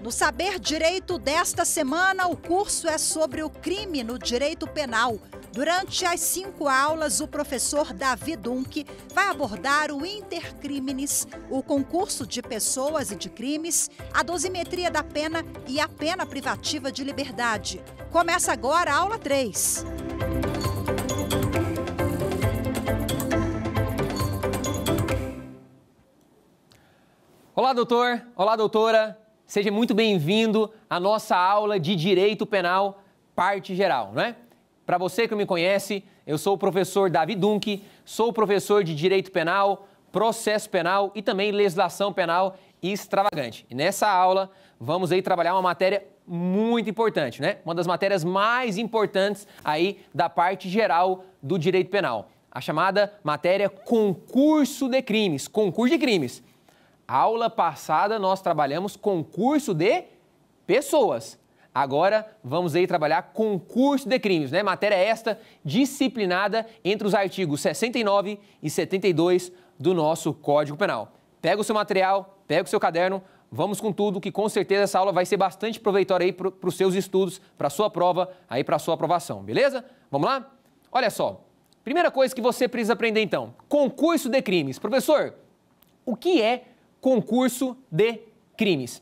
No Saber Direito desta semana, o curso é sobre o crime no direito penal. Durante as 5 aulas, o professor Davi Dunk vai abordar o intercrimes, o concurso de pessoas e de crimes, a dosimetria da pena e a pena privativa de liberdade. Começa agora a aula 3. Olá, doutor! Olá, doutora! Seja muito bem-vindo à nossa aula de Direito Penal, parte geral, não é? Para você que não me conhece, eu sou o professor Davi Dunk, sou professor de Direito Penal, Processo Penal e também Legislação Penal Extravagante. E nessa aula, vamos aí trabalhar uma matéria muito importante, né? Uma das matérias mais importantes aí da parte geral do Direito Penal. A chamada matéria Concurso de Crimes. Concurso de Crimes. Aula passada nós trabalhamos concurso de pessoas. Agora vamos aí trabalhar concurso de crimes, né? Matéria esta disciplinada entre os artigos 69 e 72 do nosso Código Penal. Pega o seu material, pega o seu caderno, vamos com tudo, que com certeza essa aula vai ser bastante proveitosa aí para os seus estudos, para a sua prova, aí para a sua aprovação, beleza? Vamos lá? Olha só, primeira coisa que você precisa aprender então, concurso de crimes. Professor, o que é concurso de crimes?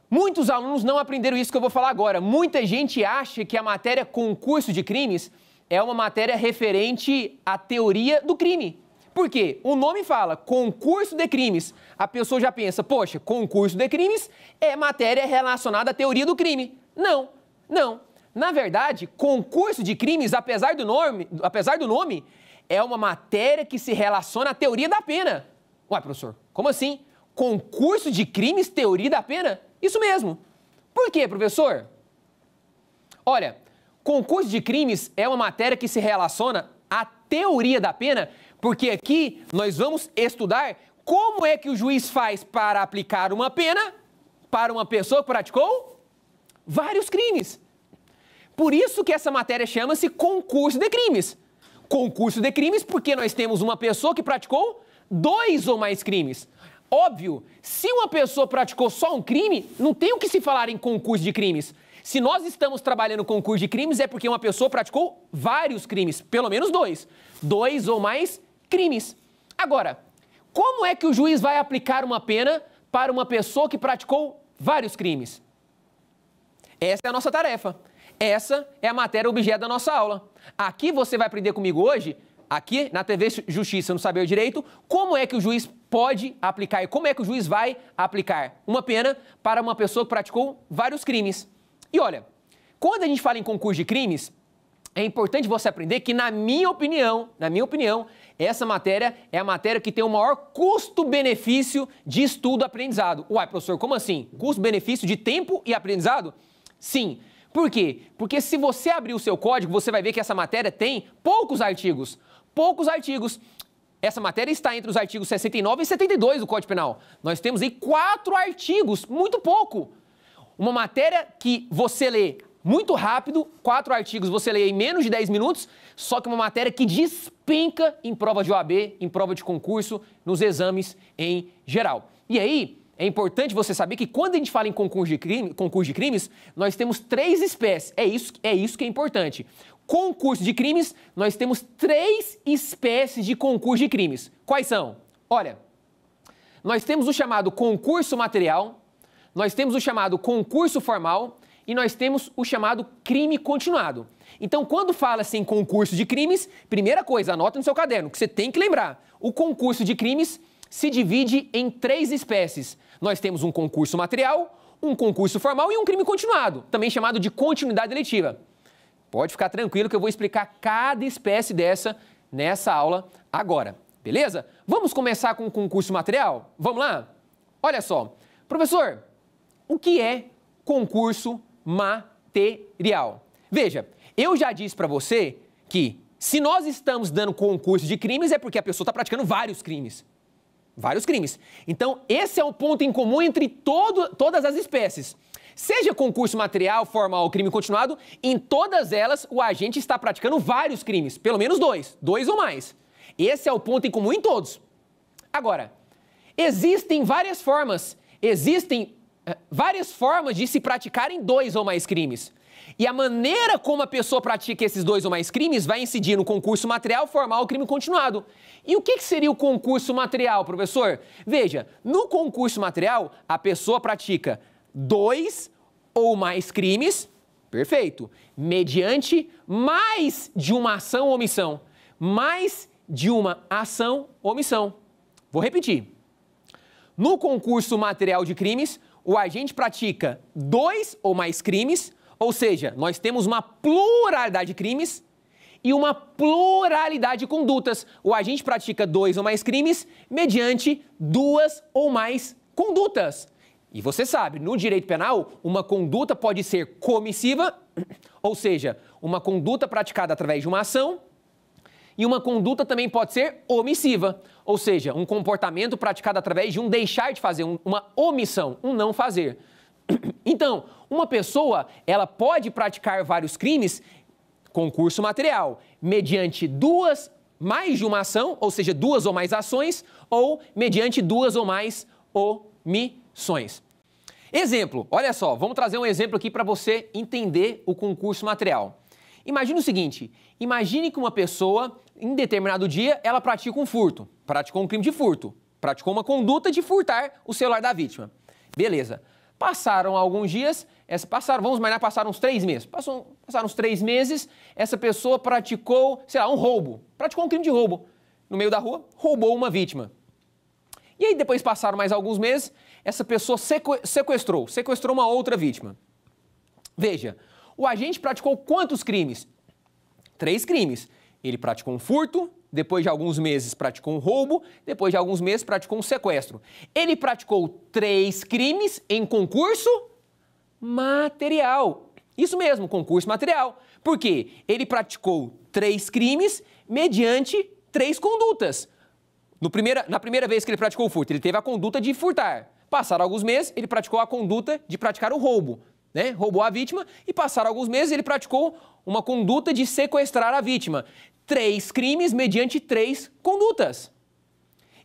Muitos alunos não aprenderam isso que eu vou falar agora. Muita gente acha que a matéria concurso de crimes é uma matéria referente à teoria do crime. Por quê? O nome fala concurso de crimes. A pessoa já pensa, poxa, concurso de crimes é matéria relacionada à teoria do crime. Não, não. Na verdade, concurso de crimes, apesar do nome, é uma matéria que se relaciona à teoria da pena. Ué, professor, como assim? Concurso de crimes, teoria da pena? Isso mesmo. Por quê, professor? Olha, concurso de crimes é uma matéria que se relaciona à teoria da pena, porque aqui nós vamos estudar como é que o juiz faz para aplicar uma pena para uma pessoa que praticou vários crimes. Por isso que essa matéria chama-se concurso de crimes. Concurso de crimes porque nós temos uma pessoa que praticou 2 ou mais crimes. Óbvio, se uma pessoa praticou só um crime, não tem o que se falar em concurso de crimes. Se nós estamos trabalhando concurso de crimes, é porque uma pessoa praticou vários crimes, pelo menos 2. 2 ou mais crimes. Agora, como é que o juiz vai aplicar uma pena para uma pessoa que praticou vários crimes? Essa é a nossa tarefa. Essa é a matéria objeto da nossa aula. Aqui você vai aprender comigo hoje, aqui na TV Justiça no Saber Direito, como é que o juiz pode aplicar e como é que o juiz vai aplicar uma pena para uma pessoa que praticou vários crimes. E olha, quando a gente fala em concurso de crimes, é importante você aprender que, na minha opinião, essa matéria é a matéria que tem o maior custo-benefício de estudo-aprendizado. Uai, professor, como assim? Custo-benefício de tempo e aprendizado? Sim. Por quê? Porque se você abrir o seu código, você vai ver que essa matéria tem poucos artigos. Poucos artigos. Essa matéria está entre os artigos 69 e 72 do Código Penal. Nós temos aí 4 artigos, muito pouco. Uma matéria que você lê muito rápido, 4 artigos você lê em menos de 10 minutos, só que uma matéria que despenca em prova de OAB, em prova de concurso, nos exames em geral. E aí, é importante você saber que quando a gente fala em concurso de crimes, nós temos 3 espécies. É isso que é importante. Concurso de crimes, nós temos 3 espécies de concurso de crimes. Quais são? Olha, nós temos o chamado concurso material, nós temos o chamado concurso formal e nós temos o chamado crime continuado. Então, quando fala-se em concurso de crimes, primeira coisa, anota no seu caderno, que você tem que lembrar. O concurso de crimes se divide em 3 espécies. Nós temos um concurso material, um concurso formal e um crime continuado, também chamado de continuidade eletiva. Pode ficar tranquilo que eu vou explicar cada espécie dessa nessa aula agora, beleza? Vamos começar com o concurso material? Vamos lá? Olha só, professor, o que é concurso material? Veja, eu já disse para você que se nós estamos dando concurso de crimes é porque a pessoa está praticando vários crimes. Vários crimes. Então, esse é o ponto em comum entre todas as espécies. Seja concurso material, formal ou crime continuado, em todas elas o agente está praticando vários crimes, pelo menos 2 ou mais. Esse é o ponto em comum em todos. Agora, existem várias formas, existem várias formas de se praticarem 2 ou mais crimes. E a maneira como a pessoa pratica esses 2 ou mais crimes vai incidir no concurso material, formal ou crime continuado. E o que seria o concurso material, professor? Veja, no concurso material, a pessoa pratica 2 ou mais crimes, perfeito, mediante mais de uma ação ou omissão. Mais de uma ação ou omissão. Vou repetir. No concurso material de crimes, o agente pratica 2 ou mais crimes, ou seja, nós temos uma pluralidade de crimes e uma pluralidade de condutas. O agente pratica 2 ou mais crimes mediante 2 ou mais condutas. E você sabe, no direito penal, uma conduta pode ser comissiva, ou seja, uma conduta praticada através de uma ação, e uma conduta também pode ser omissiva, ou seja, um comportamento praticado através de um deixar de fazer, uma omissão, um não fazer. Então, uma pessoa, ela pode praticar vários crimes, concurso material, mediante mais de uma ação, ou seja, 2 ou mais ações, ou mediante 2 ou mais omissões. Exemplo, olha só, vamos trazer um exemplo aqui para você entender o concurso material. Imagine o seguinte, imagine que uma pessoa, em determinado dia, ela pratica um furto, praticou um crime de furto, praticou uma conduta de furtar o celular da vítima. Beleza. Passaram alguns dias, vamos imaginar, passaram uns 3 meses. Passaram uns 3 meses, essa pessoa praticou, sei lá, um roubo. Praticou um crime de roubo. No meio da rua, roubou uma vítima. E aí depois passaram mais alguns meses, essa pessoa sequestrou uma outra vítima. Veja, o agente praticou quantos crimes? 3 crimes. Ele praticou um furto, depois de alguns meses praticou um roubo, depois de alguns meses praticou um sequestro. Ele praticou 3 crimes em concurso material. Isso mesmo, concurso material. Por quê? Ele praticou 3 crimes mediante 3 condutas. Na primeira vez que ele praticou o furto, ele teve a conduta de furtar. Passaram alguns meses, ele praticou a conduta de praticar o roubo. Né? Roubou a vítima e passaram alguns meses, ele praticou uma conduta de sequestrar a vítima. 3 crimes mediante 3 condutas.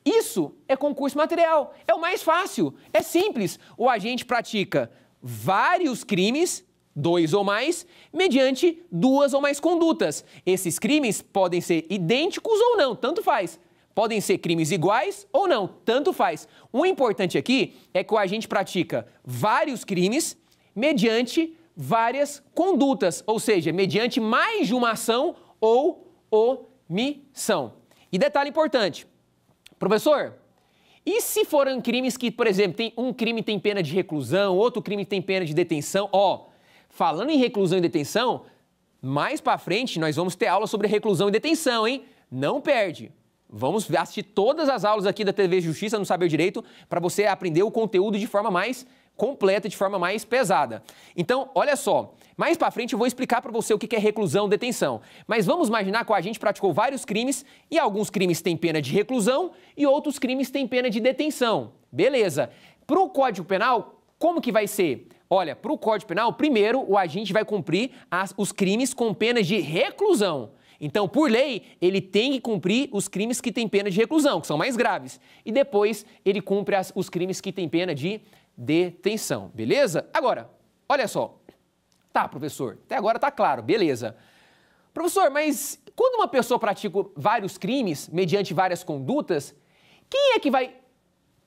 Isso é concurso material. É o mais fácil. É simples. O agente pratica vários crimes, 2 ou mais, mediante 2 ou mais condutas. Esses crimes podem ser idênticos ou não, tanto faz. Podem ser crimes iguais ou não, tanto faz. O importante aqui é que o agente pratica vários crimes mediante várias condutas, ou seja, mediante mais de uma ação ou omissão. E detalhe importante, professor, e se forem crimes que, por exemplo, um crime tem pena de reclusão, outro crime tem pena de detenção? Falando em reclusão e detenção, mais para frente nós vamos ter aula sobre reclusão e detenção, hein? Não perde. Vamos assistir todas as aulas aqui da TV Justiça no Saber Direito para você aprender o conteúdo de forma mais completa, de forma mais pesada. Então, olha só, mais para frente eu vou explicar para você o que é reclusão e detenção. Mas vamos imaginar que o agente praticou vários crimes e alguns crimes têm pena de reclusão e outros crimes têm pena de detenção. Beleza. Para o Código Penal, como que vai ser? Olha, para o Código Penal, primeiro o agente vai cumprir os crimes com pena de reclusão. Então, por lei, ele tem que cumprir os crimes que têm pena de reclusão, que são mais graves. E depois ele cumpre os crimes que têm pena de detenção, beleza? Agora, olha só. Tá, professor, até agora tá claro, beleza. Professor, mas quando uma pessoa pratica vários crimes, mediante várias condutas, quem é que vai...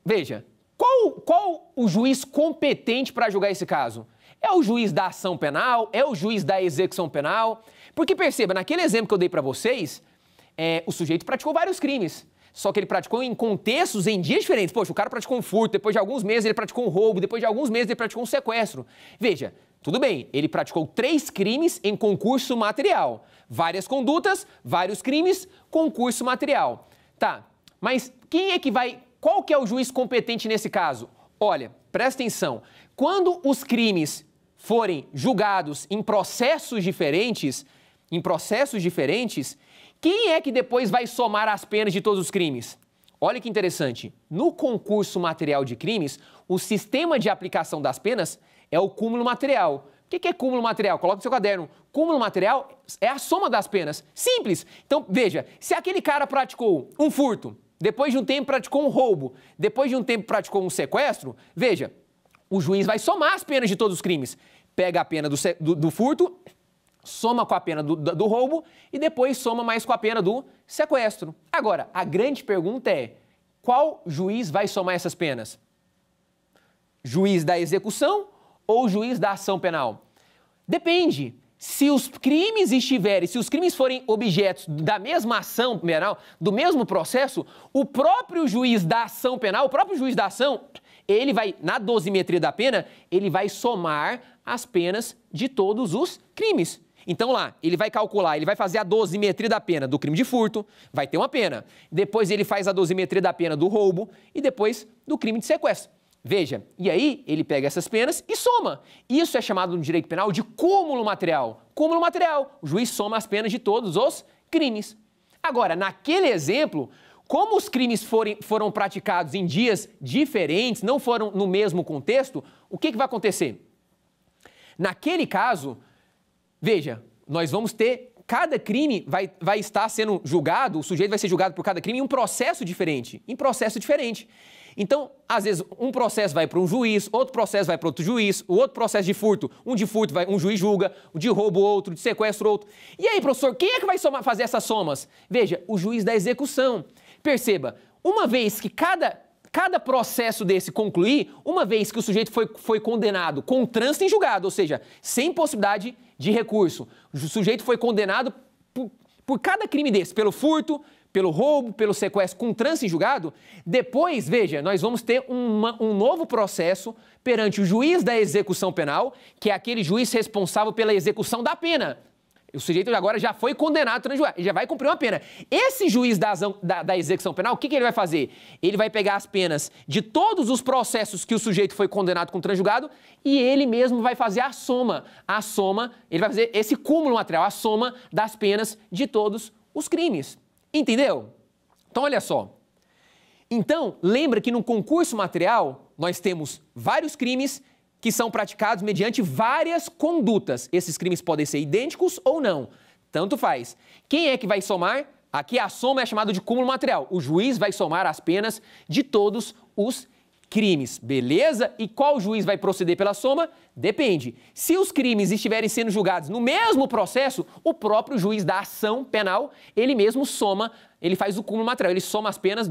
Veja, qual o juiz competente para julgar esse caso? É o juiz da ação penal? É o juiz da execução penal? Porque perceba, naquele exemplo que eu dei para vocês, o sujeito praticou vários crimes. Só que ele praticou em contextos, em dias diferentes. Poxa, o cara praticou um furto, depois de alguns meses ele praticou um roubo, depois de alguns meses ele praticou um sequestro. Veja, tudo bem, ele praticou 3 crimes em concurso material. Várias condutas, vários crimes, concurso material. Tá, mas qual que é o juiz competente nesse caso? Olha, presta atenção, quando os crimes forem julgados em processos diferentes, quem é que depois vai somar as penas de todos os crimes? Olha que interessante. No concurso material de crimes, o sistema de aplicação das penas é o cúmulo material. O que é cúmulo material? Coloca no seu caderno. Cúmulo material é a soma das penas. Simples. Então, veja, se aquele cara praticou um furto, depois de um tempo praticou um roubo, depois de um tempo praticou um sequestro, veja, o juiz vai somar as penas de todos os crimes. Pega a pena do furto, soma com a pena do roubo e depois soma mais com a pena do sequestro. Agora, a grande pergunta é, qual juiz vai somar essas penas? Juiz da execução ou juiz da ação penal? Depende. Se os crimes forem objetos da mesma ação penal, do mesmo processo, o próprio juiz da ação penal, o próprio juiz da ação, ele vai, na dosimetria da pena, ele vai somar as penas de todos os crimes. Então lá, ele vai calcular, ele vai fazer a dosimetria da pena do crime de furto, vai ter uma pena. Depois ele faz a dosimetria da pena do roubo e depois do crime de sequestro. Veja, e aí ele pega essas penas e soma. Isso é chamado no direito penal de cúmulo material. Cúmulo material, o juiz soma as penas de todos os crimes. Agora, naquele exemplo, como os crimes foram praticados em dias diferentes, não foram no mesmo contexto, o que vai acontecer? Naquele caso, veja, nós vamos ter, cada crime vai estar sendo julgado, o sujeito vai ser julgado por cada crime em um processo diferente. Então, às vezes, um processo vai para um juiz, outro processo vai para outro juiz, o outro processo de furto um juiz julga, o de roubo outro, de sequestro outro. E aí, professor, quem é que vai fazer essas somas? Veja, o juiz da execução. Perceba, uma vez que cada processo desse concluir, uma vez que o sujeito foi condenado com trânsito em julgado, ou seja, sem possibilidade de recurso, o sujeito foi condenado por cada crime desse, pelo furto, pelo roubo, pelo sequestro com trânsito em julgado, depois, veja, nós vamos ter um novo processo perante o juiz da execução penal, que é aquele juiz responsável pela execução da pena. O sujeito agora já foi condenado, já vai cumprir uma pena. Esse juiz da execução penal, o que ele vai fazer? Ele vai pegar as penas de todos os processos que o sujeito foi condenado com transjulgado e ele mesmo vai fazer a soma. Ele vai fazer esse cúmulo material, a soma das penas de todos os crimes. Entendeu? Então, olha só. Então, lembra que no concurso material, nós temos vários crimes que são praticados mediante várias condutas. Esses crimes podem ser idênticos ou não. Tanto faz. Quem é que vai somar? Aqui a soma é chamada de cúmulo material. O juiz vai somar as penas de todos os crimes, beleza? E qual juiz vai proceder pela soma? Depende. Se os crimes estiverem sendo julgados no mesmo processo, o próprio juiz da ação penal, ele mesmo soma, ele faz o cúmulo material, ele soma as penas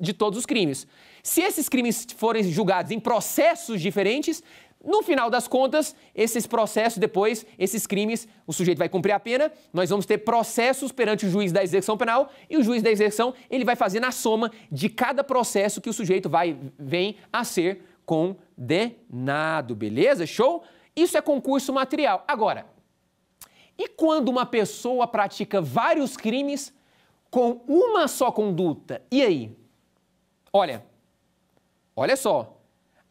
de todos os crimes. Se esses crimes forem julgados em processos diferentes, no final das contas, esses processos depois, esses crimes, o sujeito vai cumprir a pena, nós vamos ter processos perante o juiz da execução penal e o juiz da execução, ele vai fazer na soma de cada processo que o sujeito vem a ser condenado, beleza? Show? Isso é concurso material. Agora, e quando uma pessoa pratica vários crimes com uma só conduta? E aí? Olha só.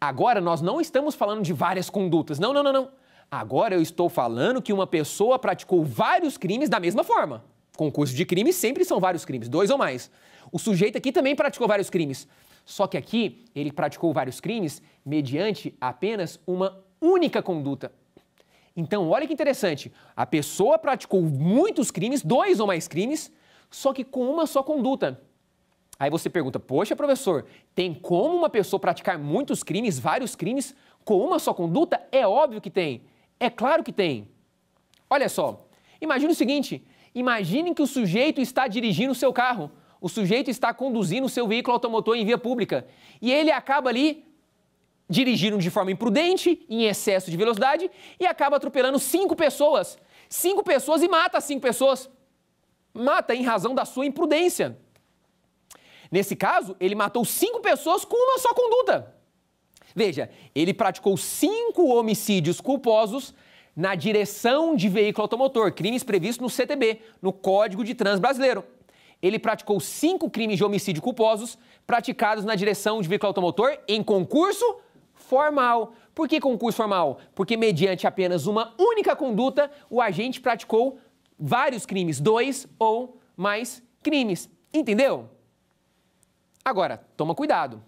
Agora, nós não estamos falando de várias condutas. Não. Agora eu estou falando que uma pessoa praticou vários crimes da mesma forma. Concurso de crimes sempre são vários crimes, 2 ou mais. O sujeito aqui também praticou vários crimes. Só que aqui, ele praticou vários crimes mediante apenas uma única conduta. Então, olha que interessante. A pessoa praticou muitos crimes, 2 ou mais crimes, só que com uma só conduta. Aí você pergunta, poxa, professor, tem como uma pessoa praticar muitos crimes, vários crimes, com uma só conduta? É óbvio que tem. É claro que tem. Olha só, imagine o seguinte, imagine que o sujeito está dirigindo o seu carro, o sujeito está conduzindo o seu veículo automotor em via pública e ele acaba ali dirigindo de forma imprudente, em excesso de velocidade e acaba atropelando 5 pessoas. 5 pessoas e mata 5 pessoas. Mata em razão da sua imprudência. Nesse caso, ele matou 5 pessoas com uma só conduta. Veja, ele praticou 5 homicídios culposos na direção de veículo automotor, crimes previstos no CTB, no Código de Trânsito Brasileiro. Ele praticou 5 crimes de homicídio culposos praticados na direção de veículo automotor em concurso formal. Por que concurso formal? Porque mediante apenas uma única conduta, o agente praticou vários crimes, 2 ou mais crimes. Entendeu? Agora, toma cuidado.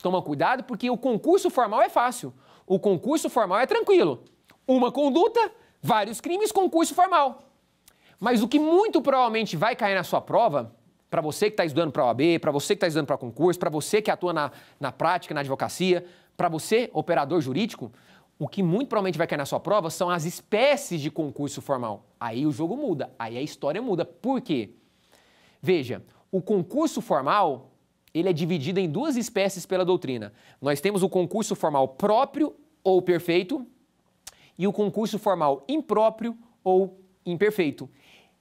Toma cuidado porque o concurso formal é fácil. O concurso formal é tranquilo. Uma conduta, vários crimes, concurso formal. Mas o que muito provavelmente vai cair na sua prova, para você que está estudando para a OAB, para você que está estudando para concurso, para você que atua na prática, na advocacia, para você, operador jurídico, o que muito provavelmente vai cair na sua prova são as espécies de concurso formal. Aí o jogo muda, aí a história muda. Por quê? Veja, o concurso formal, ele é dividido em duas espécies pela doutrina. Nós temos o concurso formal próprio ou perfeito e o concurso formal impróprio ou imperfeito.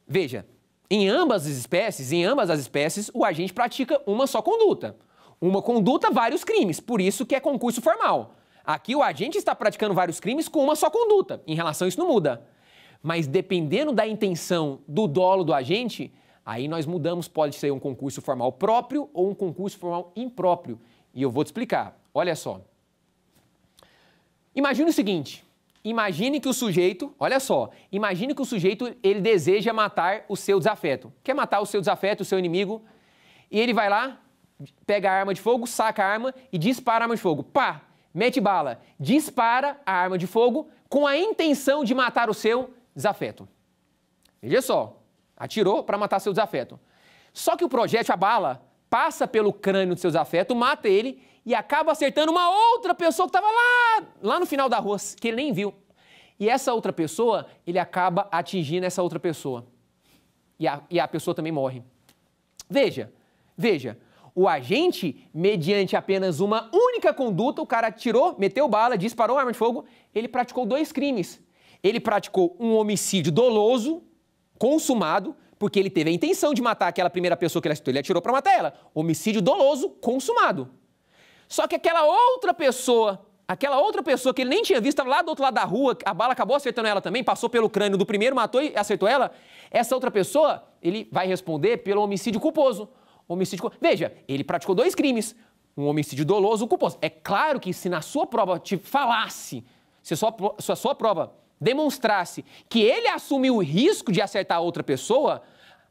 Veja, em ambas as espécies, o agente pratica uma só conduta. Uma conduta, vários crimes, por isso que é concurso formal. Aqui o agente está praticando vários crimes com uma só conduta. Em relação a isso não muda. Mas dependendo da intenção do dolo do agente, aí nós mudamos, pode ser um concurso formal próprio ou um concurso formal impróprio. E eu vou te explicar. Olha só. Imagine o seguinte, imagine que o sujeito ele deseja matar o seu desafeto. Quer matar o seu desafeto, o seu inimigo, e ele vai lá, pega a arma de fogo, saca a arma e dispara a arma de fogo. Pá! Mete bala, dispara a arma de fogo com a intenção de matar o seu desafeto. Veja só, atirou para matar seu desafeto. Só que o projétil, a bala, passa pelo crânio do seu desafeto, mata ele e acaba acertando uma outra pessoa que estava lá no final da rua, que ele nem viu. E essa outra pessoa, ele acaba atingindo essa outra pessoa. E a pessoa também morre. Veja. O agente, mediante apenas uma única conduta, o cara atirou, meteu bala, disparou a arma de fogo, ele praticou dois crimes. Ele praticou um homicídio doloso, consumado, porque ele teve a intenção de matar aquela primeira pessoa que ele atirou para matar ela. Homicídio doloso, consumado. Só que aquela outra pessoa que ele nem tinha visto, estava lá do outro lado da rua, a bala acabou acertando ela também, passou pelo crânio do primeiro, matou e acertou ela. Essa outra pessoa, ele vai responder pelo homicídio culposo. Veja, ele praticou dois crimes, um homicídio doloso e um culposo. É claro que se na sua prova te falasse, se a sua prova demonstrasse que ele assumiu o risco de acertar outra pessoa,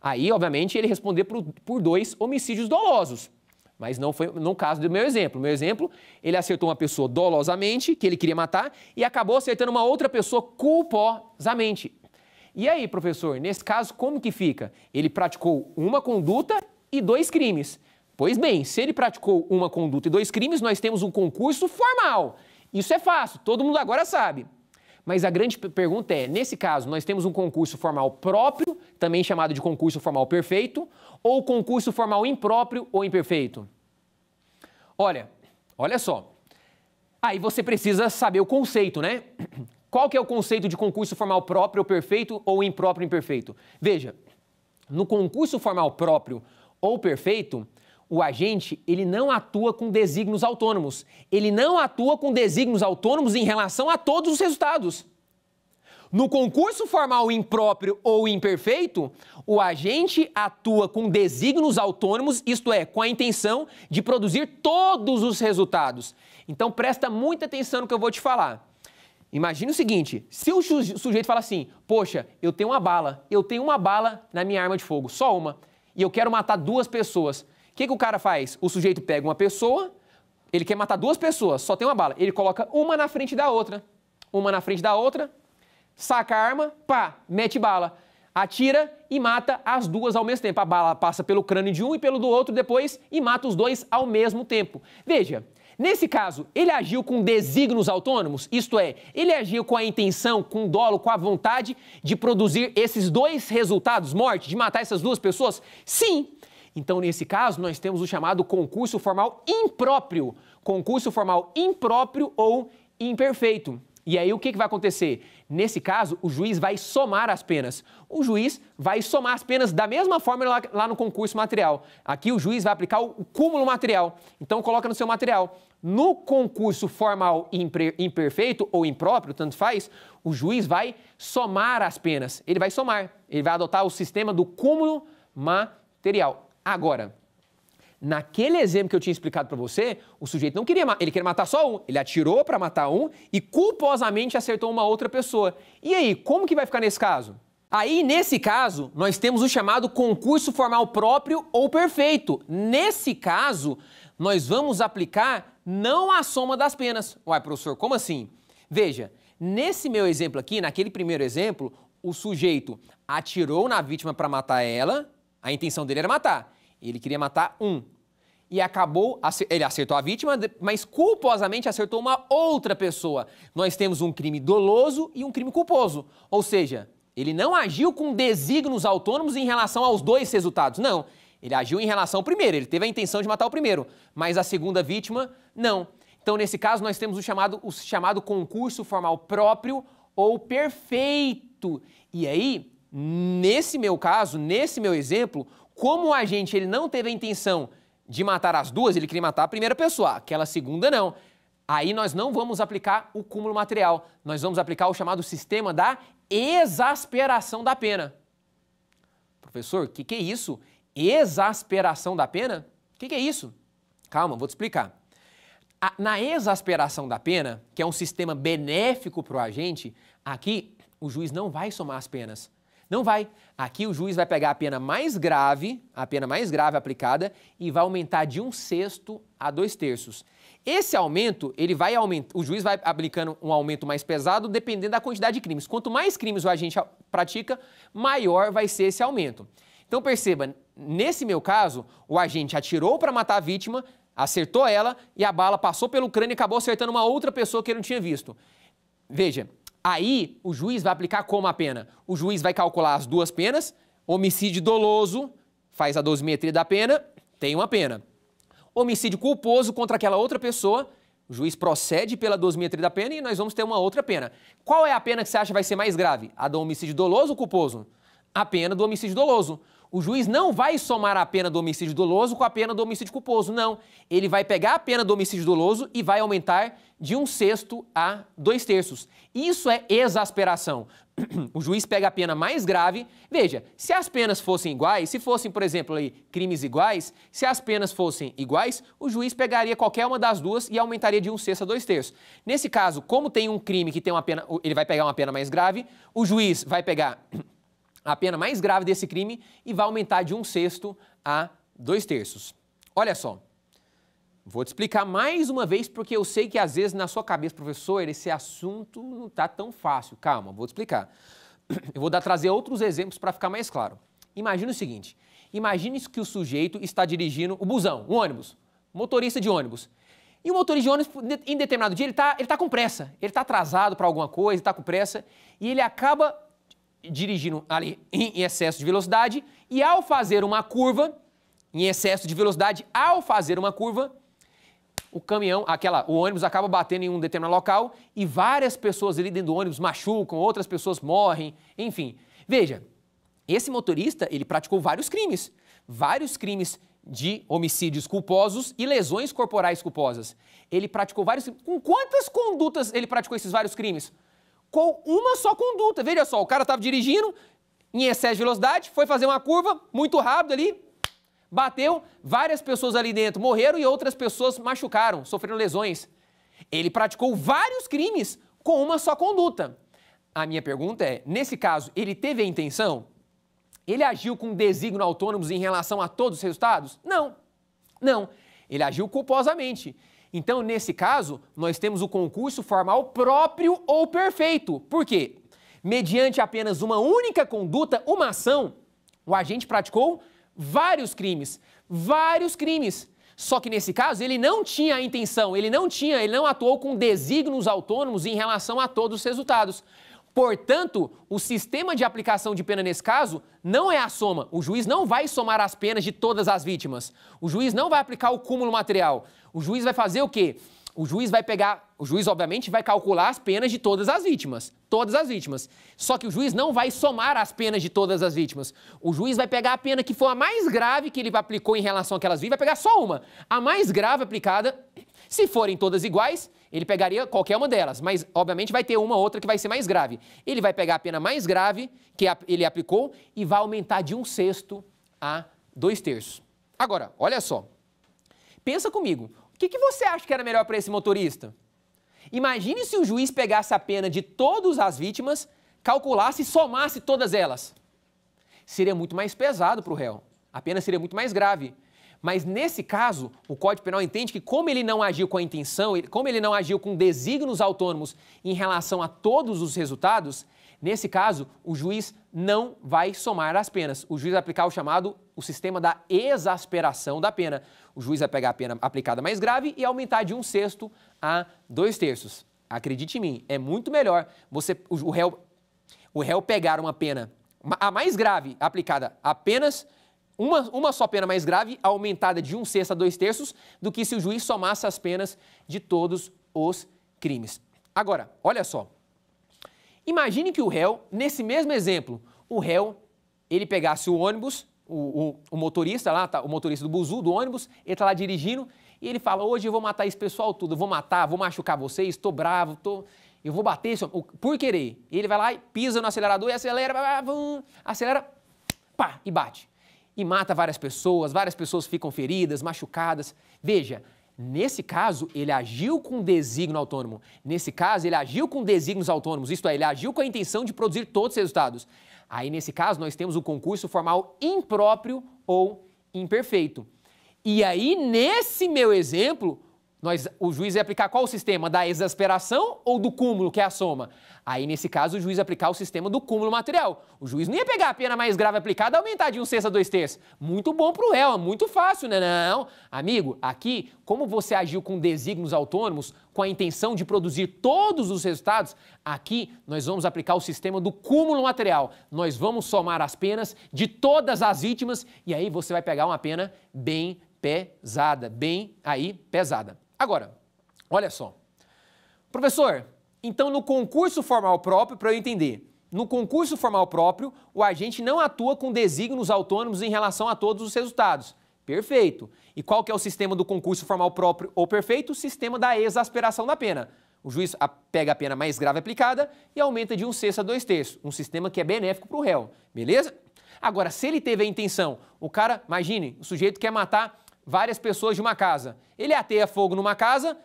aí, obviamente, ele responder por dois homicídios dolosos. Mas não foi no caso do meu exemplo. No meu exemplo, ele acertou uma pessoa dolosamente, que ele queria matar, e acabou acertando uma outra pessoa culposamente. E aí, professor, nesse caso, como que fica? Ele praticou uma conduta e dois crimes. Pois bem, se ele praticou uma conduta e dois crimes, nós temos um concurso formal. Isso é fácil, todo mundo agora sabe. Mas a grande pergunta é, nesse caso, nós temos um concurso formal próprio, também chamado de concurso formal perfeito, ou concurso formal impróprio ou imperfeito? Olha só. Aí você precisa saber o conceito, né? Qual que é o conceito de concurso formal próprio ou perfeito ou impróprio ou imperfeito? Veja, no concurso formal próprio ou perfeito, o agente, ele não atua com desígnios autônomos. Ele não atua com desígnios autônomos em relação a todos os resultados. No concurso formal impróprio ou imperfeito, o agente atua com desígnios autônomos, isto é, com a intenção de produzir todos os resultados. Então, presta muita atenção no que eu vou te falar. Imagine o seguinte, se o sujeito fala assim, poxa, eu tenho uma bala na minha arma de fogo, só uma, e eu quero matar duas pessoas. O que o cara faz? O sujeito pega uma pessoa, ele quer matar duas pessoas, só tem uma bala. Ele coloca uma na frente da outra, saca a arma, pá, mete bala, atira e mata as duas ao mesmo tempo. A bala passa pelo crânio de um e pelo do outro depois e mata os dois ao mesmo tempo. Veja, nesse caso, ele agiu com desígnios autônomos, isto é, ele agiu com a intenção, com dolo, com a vontade de produzir esses dois resultados, morte, de matar essas duas pessoas? Sim! Então, nesse caso, nós temos o chamado concurso formal impróprio. Concurso formal impróprio ou imperfeito. E aí, o que vai acontecer? Nesse caso, o juiz vai somar as penas. O juiz vai somar as penas da mesma forma lá no concurso material. Aqui, o juiz vai aplicar o cúmulo material. Então, coloca no seu material. No concurso formal imperfeito ou impróprio, tanto faz, o juiz vai somar as penas. Ele vai somar. Ele vai adotar o sistema do cúmulo material. Agora, naquele exemplo que eu tinha explicado para você, o sujeito não queria matar, ele queria matar só um. Ele atirou para matar um e culposamente acertou uma outra pessoa. E aí, como que vai ficar nesse caso? Aí, nesse caso, nós temos o chamado concurso formal próprio ou perfeito. Nesse caso, nós vamos aplicar não a soma das penas. Uai, professor, como assim? Veja, nesse meu exemplo aqui, naquele primeiro exemplo, o sujeito atirou na vítima para matar ela. A intenção dele era matar. Ele queria matar um. e ele acertou a vítima, mas culposamente acertou uma outra pessoa. Nós temos um crime doloso e um crime culposo. Ou seja, ele não agiu com desígnios autônomos em relação aos dois resultados. Não, ele agiu em relação ao primeiro, ele teve a intenção de matar o primeiro, mas a segunda vítima, não. Então, nesse caso, nós temos o chamado concurso formal próprio ou perfeito. E aí, nesse meu caso, nesse meu exemplo, como o agente ele não teve a intenção de matar as duas, ele queria matar a primeira pessoa, aquela segunda não. Aí nós não vamos aplicar o cúmulo material, nós vamos aplicar o chamado sistema da exasperação da pena. Professor, o que é isso? Exasperação da pena? O que é isso? Calma, vou te explicar. Na exasperação da pena, que é um sistema benéfico para o agente, aqui o juiz não vai somar as penas. Não vai. Aqui o juiz vai pegar a pena mais grave aplicada e vai aumentar de 1/6 a 2/3. Esse aumento, o juiz vai aplicando um aumento mais pesado dependendo da quantidade de crimes. Quanto mais crimes o agente pratica, maior vai ser esse aumento. Então perceba, nesse meu caso, o agente atirou para matar a vítima, acertou ela e a bala passou pelo crânio e acabou acertando uma outra pessoa que ele não tinha visto. Veja, aí o juiz vai aplicar como a pena? O juiz vai calcular as duas penas, homicídio doloso, faz a dosimetria da pena, tem uma pena. Homicídio culposo contra aquela outra pessoa, o juiz procede pela dosimetria da pena e nós vamos ter uma outra pena. Qual é a pena que você acha vai ser mais grave? A do homicídio doloso ou culposo? A pena do homicídio doloso. O juiz não vai somar a pena do homicídio doloso com a pena do homicídio culposo, não. Ele vai pegar a pena do homicídio doloso e vai aumentar de 1/6 a 2/3. Isso é exasperação. O juiz pega a pena mais grave. Veja, se as penas fossem iguais, se fossem, por exemplo, aí, crimes iguais, se as penas fossem iguais, o juiz pegaria qualquer uma das duas e aumentaria de 1/6 a 2/3. Nesse caso, como tem um crime que tem uma pena, ele vai pegar uma pena mais grave, o juiz vai pegar a pena mais grave desse crime e vai aumentar de 1/6 a 2/3. Olha só, vou te explicar mais uma vez porque eu sei que às vezes na sua cabeça, professor, esse assunto não está tão fácil. Calma, vou te explicar. Eu vou trazer outros exemplos para ficar mais claro. Imagina o seguinte, imagine que o sujeito está dirigindo o busão, o ônibus, motorista de ônibus. E o motorista de ônibus, em determinado dia, ele tá com pressa, ele está atrasado para alguma coisa, está com pressa e ele acaba dirigindo ali em excesso de velocidade e ao fazer uma curva, o ônibus acaba batendo em um determinado local e várias pessoas ali dentro do ônibus machucam, outras pessoas morrem, enfim. Veja, esse motorista, ele praticou vários crimes de homicídios culposos e lesões corporais culposas. Ele praticou vários crimes. Com quantas condutas ele praticou esses vários crimes? Com uma só conduta. Veja só, o cara estava dirigindo em excesso de velocidade, foi fazer uma curva muito rápido ali, bateu, várias pessoas ali dentro morreram e outras pessoas machucaram, sofreram lesões. Ele praticou vários crimes com uma só conduta. A minha pergunta é, nesse caso, ele teve a intenção? Ele agiu com desígnio autônomos em relação a todos os resultados? Não, não. Ele agiu culposamente. Então, nesse caso, nós temos o concurso formal próprio ou perfeito. Por quê? Mediante apenas uma única conduta, uma ação, o agente praticou vários crimes. Só que nesse caso, ele não tinha a intenção, ele não atuou com desígnios autônomos em relação a todos os resultados. Portanto, o sistema de aplicação de pena nesse caso não é a soma. O juiz não vai somar as penas de todas as vítimas. O juiz não vai aplicar o cúmulo material. O juiz vai fazer o quê? O juiz obviamente vai calcular as penas de todas as vítimas. Só que o juiz não vai somar as penas de todas as vítimas. O juiz vai pegar a pena que for a mais grave que ele aplicou em relação àquelas vítimas, vai pegar só uma. A mais grave aplicada, se forem todas iguais, ele pegaria qualquer uma delas, mas obviamente vai ter uma ou outra que vai ser mais grave. Ele vai pegar a pena mais grave que ele aplicou e vai aumentar de 1/6 a 2/3. Agora, olha só. Pensa comigo, o que você acha que era melhor para esse motorista? Imagine se o juiz pegasse a pena de todas as vítimas, calculasse e somasse todas elas. Seria muito mais pesado para o réu. A pena seria muito mais grave. Mas nesse caso, o Código Penal entende que como ele não agiu com a intenção, como ele não agiu com desígnios autônomos em relação a todos os resultados, Nesse caso, o juiz não vai somar as penas. O juiz vai aplicar o sistema da exasperação da pena. O juiz vai pegar a pena aplicada mais grave e aumentar de 1/6 a 2/3. Acredite em mim, é muito melhor o réu pegar uma pena, a mais grave, aplicada apenas uma só pena mais grave, aumentada de 1/6 a 2/3, do que se o juiz somasse as penas de todos os crimes. Agora, olha só. Imagine que o réu, nesse mesmo exemplo, ele pegasse o ônibus, o motorista lá, o motorista do buzu, do ônibus, ele tá lá dirigindo e ele fala, hoje eu vou matar esse pessoal tudo, eu vou matar, vou machucar vocês, tô bravo, eu vou bater por querer. E ele vai lá e pisa no acelerador e acelera, acelera, pá, e bate. E mata várias pessoas ficam feridas, machucadas. Veja, nesse caso, ele agiu com desígnio autônomo. Nesse caso, ele agiu com desígnios autônomos, isto é, ele agiu com a intenção de produzir todos os resultados. Aí, nesse caso, nós temos o concurso formal impróprio ou imperfeito. E aí, nesse meu exemplo, o juiz vai aplicar qual sistema? Da exasperação ou do cúmulo, que é a soma? Aí, nesse caso, o juiz vai aplicar o sistema do cúmulo material. O juiz não ia pegar a pena mais grave aplicada e aumentar de 1/6 a 2/3. Muito bom para o réu, muito fácil, né? Não, amigo, aqui, como você agiu com desígnios autônomos, com a intenção de produzir todos os resultados, aqui nós vamos aplicar o sistema do cúmulo material. Nós vamos somar as penas de todas as vítimas e aí você vai pegar uma pena bem pesada, pesada. Agora, olha só. Professor, então no concurso formal próprio, para eu entender, no concurso formal próprio, o agente não atua com desígnios autônomos em relação a todos os resultados. Perfeito. E qual que é o sistema do concurso formal próprio ou perfeito? O sistema da exasperação da pena. O juiz pega a pena mais grave aplicada e aumenta de 1/6 a 2/3. Um sistema que é benéfico para o réu, beleza? Agora, se ele teve a intenção, o cara, imagine, o sujeito quer matar várias pessoas de uma casa. Ele ateia fogo numa casa,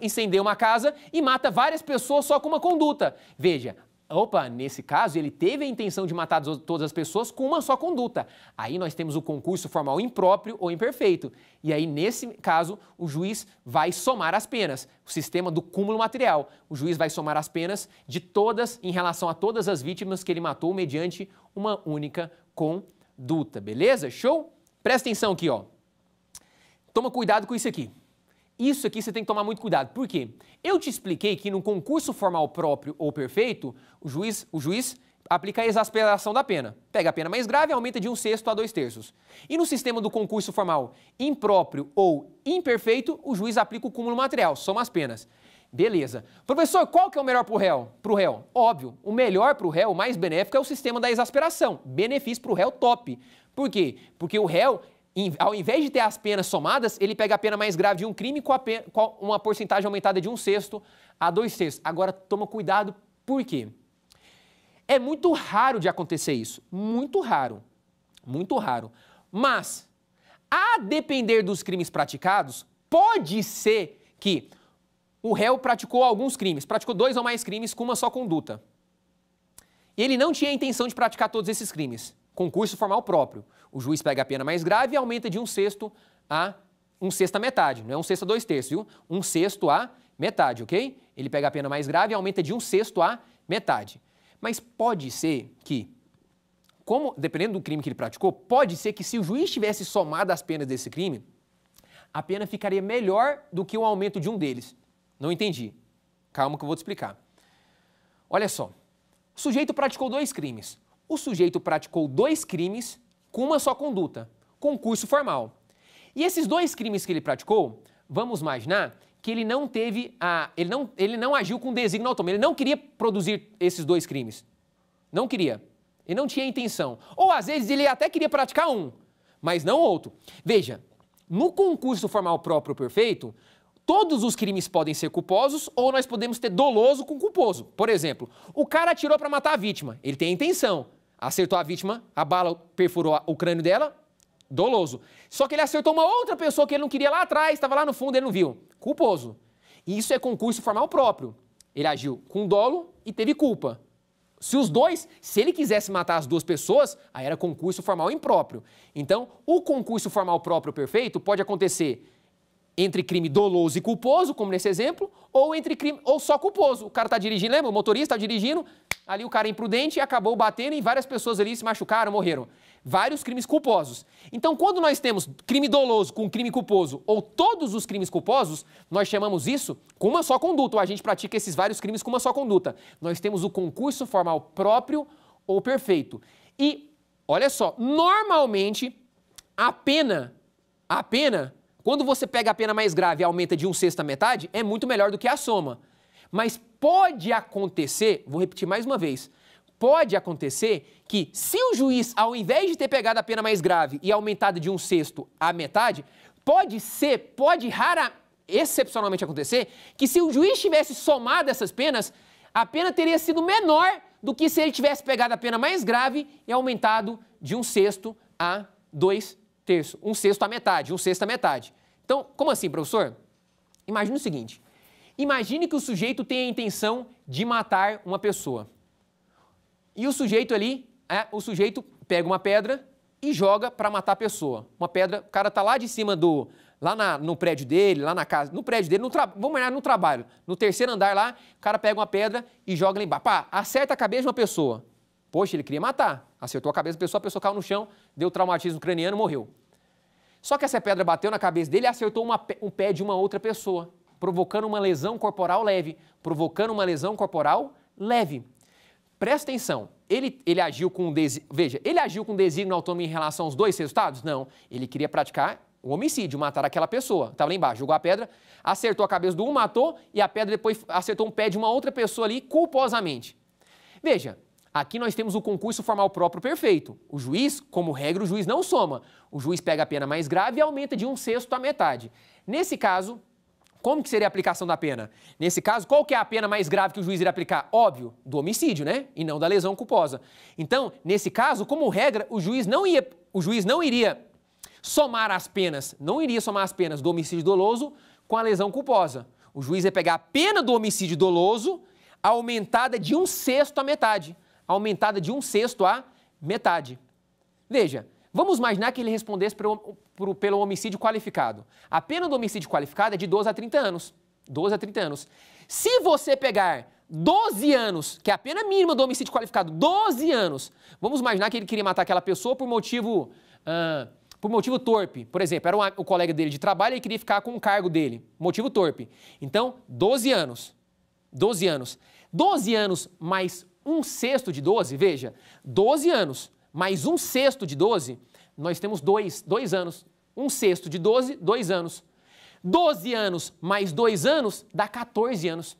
incendeia uma casa e mata várias pessoas só com uma conduta. Veja, nesse caso ele teve a intenção de matar todas as pessoas com uma só conduta. Aí nós temos o concurso formal impróprio ou imperfeito. E aí, nesse caso, o juiz vai somar as penas. O sistema do cúmulo material. O juiz vai somar as penas de todas, em relação a todas as vítimas que ele matou mediante uma única conduta. Beleza? Show? Presta atenção aqui, ó. Toma cuidado com isso aqui. Isso aqui você tem que tomar muito cuidado. Por quê? Eu te expliquei que no concurso formal próprio ou perfeito, o juiz aplica a exasperação da pena. Pega a pena mais grave e aumenta de 1/6 a 2/3. E no sistema do concurso formal impróprio ou imperfeito, o juiz aplica o cúmulo material, soma as penas. Beleza. Professor, qual que é o melhor para o réu? Óbvio, o melhor para o réu, o mais benéfico, é o sistema da exasperação. Benefício para o réu top. Por quê? Porque o réu, ao invés de ter as penas somadas, ele pega a pena mais grave de um crime com uma porcentagem aumentada de 1/6 a 2/3. Agora, toma cuidado, por quê? É muito raro de acontecer isso. Muito raro. Muito raro. Mas, a depender dos crimes praticados, pode ser que o réu praticou alguns crimes, praticou 2 ou mais crimes com uma só conduta. E ele não tinha a intenção de praticar todos esses crimes. Concurso formal próprio. O juiz pega a pena mais grave e aumenta de 1/6 a 1/6 a metade. Não é 1/6 a 2/3, viu? 1/6 a metade, ok? Ele pega a pena mais grave e aumenta de 1/6 a metade. Mas pode ser que, dependendo do crime que ele praticou, pode ser que se o juiz tivesse somado as penas desse crime, a pena ficaria melhor do que o aumento de um deles. Não entendi. Calma que eu vou te explicar. Olha só. O sujeito praticou 2 crimes. O sujeito praticou 2 crimes com uma só conduta, concurso formal. E esses 2 crimes que ele praticou, vamos imaginar que ele não agiu com desígnio autônomo, ele não queria produzir esses 2 crimes. Não queria. Ele não tinha intenção. Ou às vezes ele até queria praticar um, mas não outro. Veja, no concurso formal próprio perfeito, todos os crimes podem ser culposos ou nós podemos ter doloso com culposo. Por exemplo, o cara atirou para matar a vítima, ele tem a intenção. Acertou a vítima, a bala perfurou o crânio dela, doloso. Só que ele acertou uma outra pessoa que ele não queria lá atrás, estava lá no fundo, ele não viu. Culposo. E isso é concurso formal próprio. Ele agiu com dolo e teve culpa. Se ele quisesse matar as 2 pessoas, aí era concurso formal impróprio. Então, o concurso formal próprio perfeito pode acontecer entre crime doloso e culposo, como nesse exemplo, ou entre crime ou só culposo. O cara está dirigindo, lembra? O motorista está dirigindo, ali o cara é imprudente e acabou batendo e várias pessoas ali se machucaram, morreram. Vários crimes culposos. Então, quando nós temos crime doloso com crime culposo ou todos os crimes culposos, nós chamamos isso com uma só conduta, ou a gente pratica esses vários crimes com uma só conduta. Nós temos o concurso formal próprio ou perfeito. E, olha só, normalmente a pena, quando você pega a pena mais grave e aumenta de 1/6 à metade, é muito melhor do que a soma. Mas pode acontecer, vou repetir mais uma vez, pode acontecer que se o juiz, ao invés de ter pegado a pena mais grave e aumentado de 1/6 à metade, excepcionalmente acontecer, que se o juiz tivesse somado essas penas, a pena teria sido menor do que se ele tivesse pegado a pena mais grave e aumentado de 1/6 a 2/3. 1/6 à metade, 1/6 à metade. Então, como assim, professor? Imagine o seguinte. Imagine que o sujeito tem a intenção de matar uma pessoa. E o sujeito pega uma pedra e joga para matar a pessoa. Uma pedra, o cara tá lá de cima no prédio dele, lá na casa, no prédio dele, vamos olhar no trabalho. No terceiro andar lá, o cara pega uma pedra e joga lá embaixo. Pá, acerta a cabeça de uma pessoa. Poxa, ele queria matar. Acertou a cabeça da pessoa, a pessoa caiu no chão, deu traumatismo craniano e morreu. Só que essa pedra bateu na cabeça dele e acertou um pé de uma outra pessoa, provocando uma lesão corporal leve. Presta atenção, ele agiu com desígnio autônomo em relação aos dois resultados? Não, ele queria praticar o homicídio, matar aquela pessoa. Estava lá embaixo, jogou a pedra, acertou a cabeça do um, matou, e a pedra depois acertou um pé de uma outra pessoa ali, culposamente. Veja, aqui nós temos o concurso formal próprio perfeito. O juiz, como regra, o juiz não soma. O juiz pega a pena mais grave e aumenta de 1/6 à metade. Nesse caso, como que seria a aplicação da pena? Nesse caso, qual que é a pena mais grave que o juiz iria aplicar? Óbvio, do homicídio, né? E não da lesão culposa. Então, nesse caso, como regra, o juiz não iria somar as penas do homicídio doloso com a lesão culposa. O juiz ia pegar a pena do homicídio doloso aumentada de 1/6 à metade. Veja, vamos imaginar que ele respondesse pelo homicídio qualificado. A pena do homicídio qualificado é de 12 a 30 anos. 12 a 30 anos. Se você pegar 12 anos, que é a pena mínima do homicídio qualificado, 12 anos, vamos imaginar que ele queria matar aquela pessoa por motivo torpe. Por exemplo, era o colega dele de trabalho e queria ficar com o cargo dele. Motivo torpe. Então, 12 anos. 12 anos. 12 anos mais 1/6 de 12, veja, 12 anos mais 1/6 de 12, nós temos 2 anos. 1/6 de 12, 2 anos. 12 anos mais 2 anos dá 14 anos.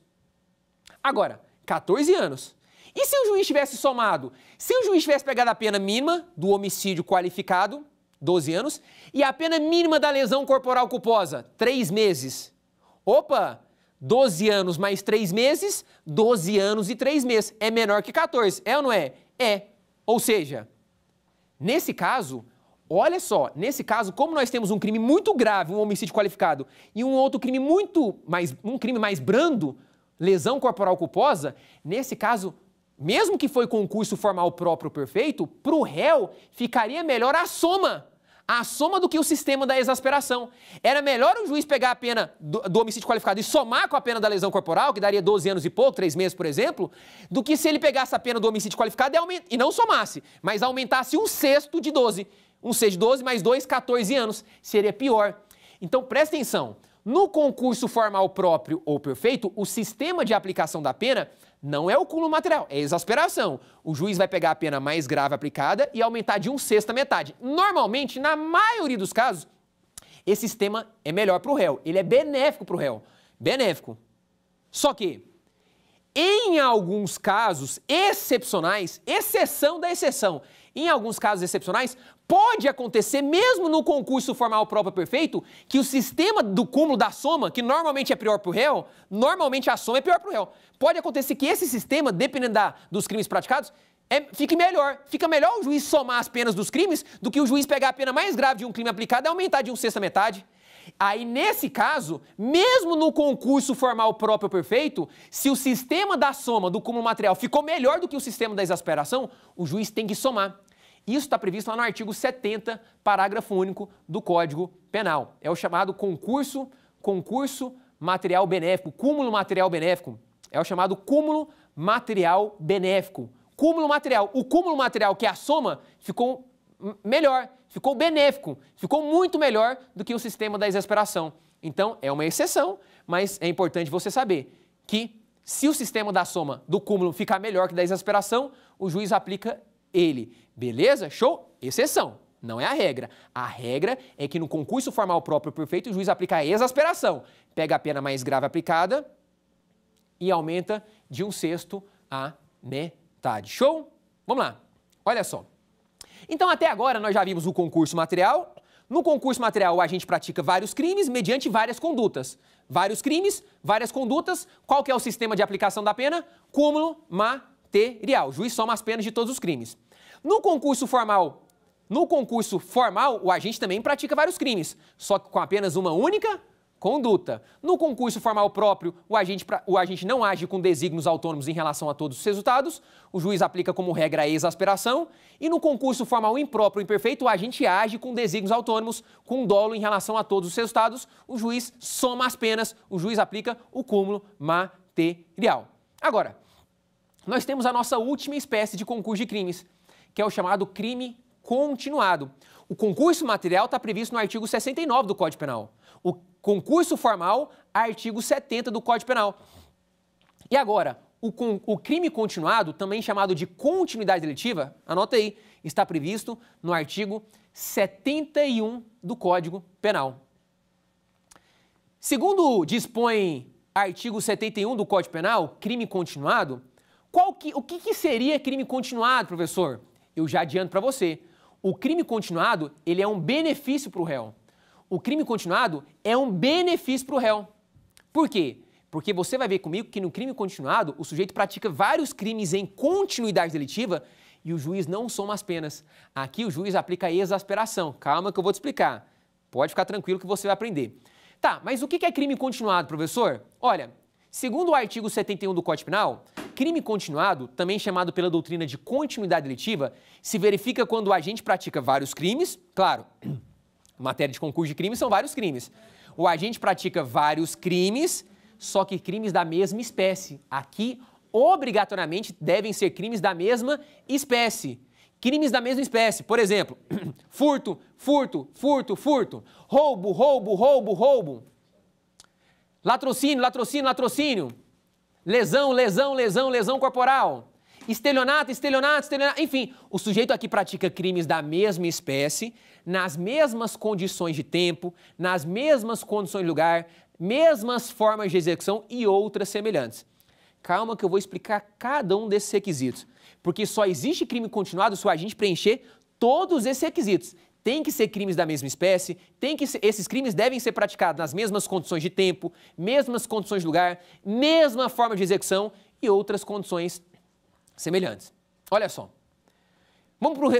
Agora, 14 anos. E se o juiz tivesse somado? Se o juiz tivesse pegado a pena mínima do homicídio qualificado, 12 anos, e a pena mínima da lesão corporal culposa, 3 meses. Opa! 12 anos mais 3 meses, 12 anos e 3 meses. É menor que 14, é ou não é? É. Ou seja, nesse caso, olha só, como nós temos um crime muito grave, um homicídio qualificado, e um outro crime um crime mais brando, lesão corporal culposa, nesse caso, mesmo que foi concurso formal próprio perfeito, para o réu ficaria melhor a soma do que o sistema da exasperação. Era melhor o juiz pegar a pena do homicídio qualificado e somar com a pena da lesão corporal, que daria 12 anos e pouco, 3 meses, por exemplo, do que se ele pegasse a pena do homicídio qualificado e não somasse, mas aumentasse 1/6 de 12. 1/6 de 12 mais 2, 14 anos. Seria pior. Então, presta atenção. No concurso formal próprio ou perfeito, o sistema de aplicação da pena não é o cúmulo material, é exasperação. O juiz vai pegar a pena mais grave aplicada e aumentar de 1/6 à metade. Normalmente, na maioria dos casos, esse sistema é melhor para o réu. Ele é benéfico para o réu. Benéfico. Só que, em alguns casos excepcionais, exceção da exceção, em alguns casos excepcionais, pode acontecer, mesmo no concurso formal próprio perfeito, que o sistema do cúmulo da soma, que normalmente é pior para o réu, normalmente a soma é pior para o réu. Pode acontecer que esse sistema, dependendo dos crimes praticados, fique melhor. Fica melhor o juiz somar as penas dos crimes do que o juiz pegar a pena mais grave de um crime aplicado e aumentar de 1/6 à metade. Aí, nesse caso, mesmo no concurso formal próprio perfeito, se o sistema da soma do cúmulo material ficou melhor do que o sistema da exasperação, o juiz tem que somar. Isso está previsto lá no artigo 70, parágrafo único do Código Penal. É o chamado concurso concurso material benéfico, cúmulo material benéfico. É o chamado cúmulo material benéfico. Cúmulo material. O cúmulo material, que é a soma, ficou melhor, ficou benéfico, ficou muito melhor do que o sistema da exasperação. Então, é uma exceção, mas é importante você saber que se o sistema da soma do cúmulo ficar melhor que da exasperação, o juiz aplica ele. Beleza? Show? Exceção. Não é a regra. A regra é que no concurso formal próprio perfeito, o juiz aplica a exasperação. Pega a pena mais grave aplicada e aumenta de 1/6 a metade. Show? Vamos lá. Olha só. Então, até agora, nós já vimos o concurso material. No concurso material, a gente pratica vários crimes mediante várias condutas. Vários crimes, várias condutas. Qual que é o sistema de aplicação da pena? Cúmulo material. O juiz soma as penas de todos os crimes. No concurso formal, o agente também pratica vários crimes, só que com apenas uma única conduta. No concurso formal próprio, o agente não age com desígnios autônomos em relação a todos os resultados, o juiz aplica como regra a exasperação, e no concurso formal impróprio ou imperfeito, o agente age com desígnios autônomos, com dolo em relação a todos os resultados, o juiz soma as penas, o juiz aplica o cúmulo material. Agora, nós temos a nossa última espécie de concurso de crimes, que é o chamado crime continuado. O concurso material está previsto no artigo 69 do Código Penal. O concurso formal, artigo 70 do Código Penal. E agora, o crime continuado, também chamado de continuidade delitiva, anota aí, está previsto no artigo 71 do Código Penal. Segundo dispõe artigo 71 do Código Penal, crime continuado, o que seria crime continuado, professor? Eu já adianto para você. O crime continuado, ele é um benefício para o réu. O crime continuado é um benefício para o réu. Por quê? Porque você vai ver comigo que no crime continuado, o sujeito pratica vários crimes em continuidade delitiva e o juiz não soma as penas. Aqui o juiz aplica a exasperação. Calma que eu vou te explicar. Pode ficar tranquilo que você vai aprender. Tá, mas o que é crime continuado, professor? Olha, segundo o artigo 71 do Código Penal, crime continuado, também chamado pela doutrina de continuidade delitiva, se verifica quando o agente pratica vários crimes, claro, matéria de concurso de crimes são vários crimes. O agente pratica vários crimes, só que crimes da mesma espécie. Aqui, obrigatoriamente, devem ser crimes da mesma espécie. Crimes da mesma espécie, por exemplo, furto, furto, furto, furto, roubo, roubo, roubo, roubo, latrocínio, latrocínio, latrocínio, lesão, lesão, lesão, lesão corporal, estelionato, estelionato, estelionato, enfim, o sujeito aqui pratica crimes da mesma espécie, nas mesmas condições de tempo, nas mesmas condições de lugar, mesmas formas de execução e outras semelhantes. Calma que eu vou explicar cada um desses requisitos, porque só existe crime continuado se o agente preencher todos esses requisitos. Tem que ser crimes da mesma espécie, esses crimes devem ser praticados nas mesmas condições de tempo, mesmas condições de lugar, mesma forma de execução e outras condições semelhantes. Olha só,